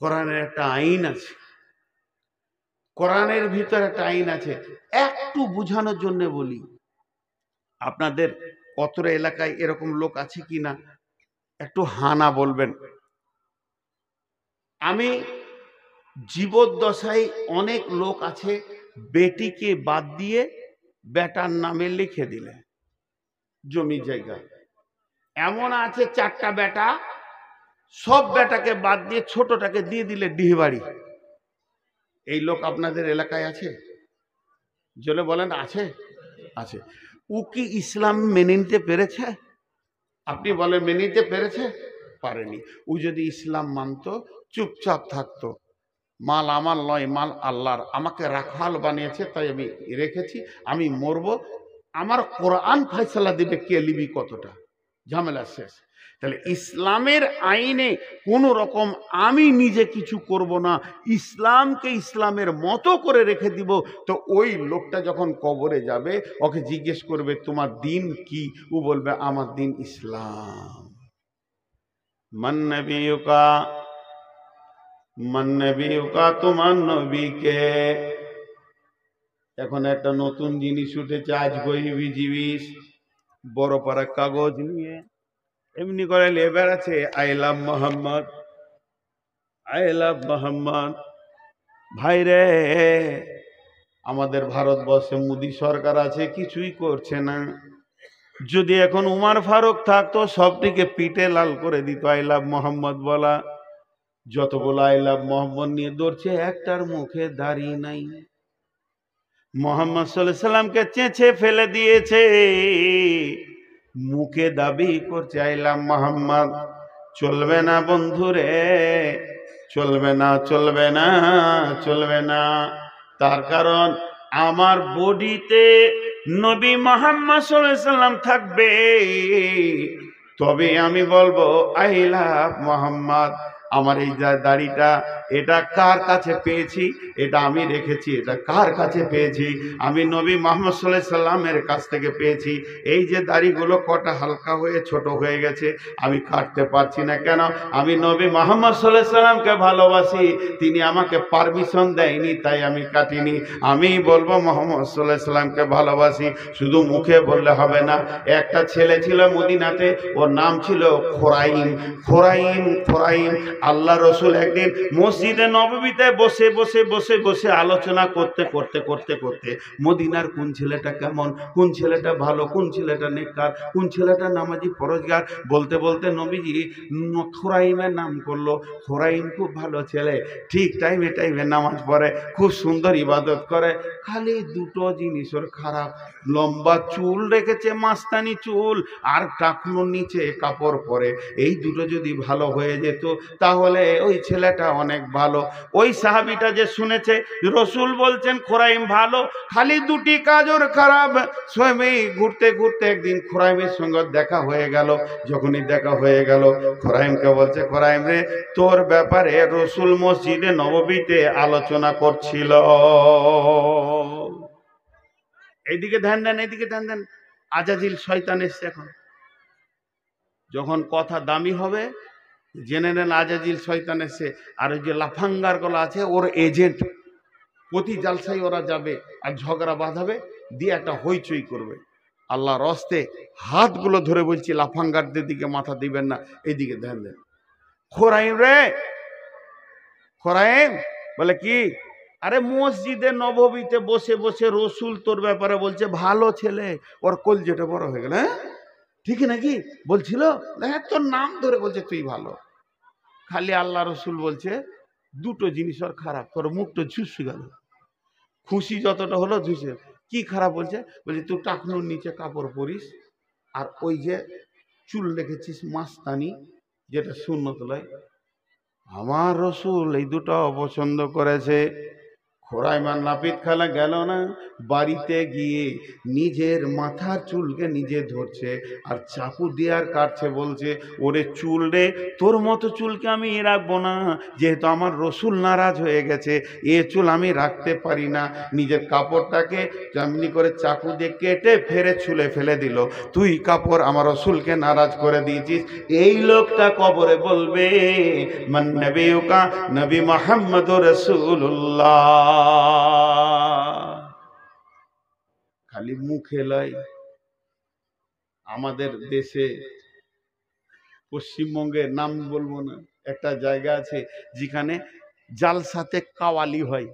কোরআনের একটা আইন আছে, কোরআনের ভিতরে একটা আইন আছে। একটু বোঝানোর জন্য বলি, আপনাদের অত্র এলাকায় এরকম লোক আছে কি না একটু হানা বলবেন। আমি জীবদ্দশায় অনেক লোক আছে বেটিকে বাদ দিয়ে বেটার নামে লিখে দিলে জমি জায়গা। এমন আছে 4টা বেটা, সব বেটাকে বাদ দিয়ে ছোটটাকে দিয়ে দিলে ডিহবাড়ি। এই লোক আপনাদের এলাকায় আছে? জলে বলেন আছে? আছে। ও কি ইসলাম মেনে নিতে পেরেছে? আপনি বলেন মেনে নিতে পেরেছে? পারেনি। ও যদি ইসলাম মানতো, চুপচাপ থাকতো, মাল আমার নয়, মাল আল্লাহর, আমাকে রাখাল বানিয়েছে তাই আমি রেখেছি, আমি মরবো, আমার কোরআন ফয়সালা দিবে কে লিবি কতটা। ঝামেলা শেষ। তাহলে ইসলামের আইনে কোনো রকম আমি নিজে কিছু করব না, ইসলামকে ইসলামের মতো করে রেখে দিব। তো ওই লোকটা যখন কবরে যাবে, ওকে জিজ্ঞেস করবে তোমার দিন কি? ও বলবে আমার দিন ইসলাম। মান নবিয়ুকা, মান নবিয়ুকা, তোমার নবীকে। এখন একটা নতুন জিনিস উঠেছে, আজ গইবি জিনিস, বড় পারা কাগজ নিয়ে এমনি করে লেবার আছে, I love Mohammad, I love Mohammad. ভাই রে, আমাদের ভারতবর্ষে মোদী সরকার আছে, কিছুই করছে না। যদি এখন উমার ফারুক থাকতো, সব থেকে পিঠে লাল করে দিত আই লাভ মোহাম্মদ বলা। যতগুলো আই লাভ মোহাম্মদ নিয়ে দৌড়ছে, একটার মুখে দাড়ি নাই। মোহাম্মদ সাল্লাল্লাহু আলাইহি সাল্লামকে চেঁচে ফেলে দিয়েছে, মুখে দাবি করছে আই লাভ মোহাম্মদ। চলবে না বন্ধুরে, চলবে না, চলবে না, চলবে না। তার কারণ আমার বডিতে নবী মুহাম্মদ সাল্লাল্লাহু আলাইহি সাল্লাম থাকবে, তবে আমি বলবো আই লাভ মোহাম্মদ। আমার এই দাড়িটা, এটা কার কাছে পেয়েছি? এটা আমি রেখেছি। এটা কার কাছে পেয়েছি? আমি নবী মুহাম্মদ সাল্লাল্লাহু আলাইহি সাল্লামের কাছ থেকে পেয়েছি। এই যে দাড়িগুলো কটা হালকা হয়ে ছোট হয়ে গেছে, আমি কাটতে পারছি না কেন? আমি নবী মুহাম্মদ সাল্লাল্লাহু আলাইহি সাল্লামকে ভালোবাসি, তিনি আমাকে পারমিশন দেয়নি, তাই আমি কাটিনি। আমি বলবো মুহাম্মদ সাল্লাল্লাহু আলাইহি সাল্লামকে ভালোবাসি। শুধু মুখে বললে হবে না। একটা ছেলে ছিল মদিনাতে, ওর নাম ছিল খোরাইম। খোরাইম, খোরাইম। আল্লাহ রসুল একদিন মসজিদে নববীতে বসে বসে বসে বসে আলোচনা করতে করতে করতে করতে মদিনার কোন ছেলেটা কেমন, কোন ছেলেটা ভালো, কোন ছেলেটা নেককার, কোন ছেলেটা নামাজি পরহেজগার, বলতে বলতে নবীজি খোরাইমের নাম করলো। খোরাইম খুব ভালো ছেলে, ঠিক টাইমে টাইমে নামাজ পড়ে, খুব সুন্দর ইবাদত করে। খালি দুটো জিনিস ওর খারাপ, লম্বা চুল রেখেছে, মাস্তানি চুল, আর টাকনুর নিচে কাপড় পরে। এই দুটো যদি ভালো হয়ে যেত, তাহলে ওই ছেলেটা অনেক ভালো। ওই সাহাবিটা যে শুনেছে রসুল বলছেন খোরাইম ভালো, খালি দুটি কাজ ওর খারাপ। স্বয়ং ঘুরতে ঘুরতে একদিন খোরাইমের সঙ্গে দেখা হয়ে গেল। যখনই দেখা হয়ে গেল, খোরাইমকে বলছে, খোরাইম রে, তোর ব্যাপারে রসুল মসজিদে নববীতে আলোচনা করছিল। এইদিকে ধ্যান দেন, এইদিকে ধ্যান দেন। আজাজিল শয়তান এসছে এখন। যখন কথা দামি হবে, জেনে নেন আজাজিল শয়তান এসে। আর ওই যে লাফাঙ্গার গুলো আছে, ওর এজেন্ট, প্রতি জালসায় ওরা যাবে আর ঝগড়া বাঁধাবে, দিয়ে একটা হইচই করবে। আল্লাহর রস্তে হাতগুলো ধরে বলছি, লাফাঙ্গারদের দিকে মাথা দিবেন না, এইদিকে ধ্যান দেন। খোরাইম রে, খোরাইম বলে কি? আরে মসজিদে নববীতে বসে বসে রসুল তোর ব্যাপারে বলছে ভালো ছেলে। ওর কলজেটা বড় হয়ে গেল। হ্যাঁ ঠিক নাকি বলছিল? হ্যাঁ, তোর নাম ধরে বলছে তুই ভালো। খালি আল্লাহ রসুল বলছে দুটো জিনিস ওর খারাপ। তোর মুখটা ঝুসে গেল, খুশি যতটা হলো ঝুসে। কি খারাপ বলছে? বলছে তুই টাকনুর নিচে কাপড় পরিস, আর ওই যে চুল রেখেছিস মাস্তানি, যেটা সুন্নত লয়। আমার রসুল এই দুটো অপছন্দ করেছে। খোরাইমান নাপিত খালা গেল না, বাড়িতে গিয়ে নিজের মাথার চুলকে নিজে ধরছে আর চাকু দিয়ে আর কাটছে। বলছে, ওরে চুল রে, তোর মতো চুলকে আমি রাখবো না, যেহেতু আমার রসুল নারাজ হয়ে গেছে, এ চুল আমি রাখতে পারি না। নিজের কাপড়টাকে যেমনি করে চাকু দিয়ে কেটে ফেরে চুলে ফেলে দিল। তুই কাপড় আমার রসুলকে নারাজ করে দিয়েছিস। এই লোকটা কবরে বলবে, মান নবিয়ুকা, নবী মুহাম্মদুর রাসূলুল্লাহ। খালি মুখে লয়। আমাদের দেশে, পশ্চিমবঙ্গের নাম বলবো না, একটা জায়গা আছে যেখানে জালসাতে কাওয়ালি হয়।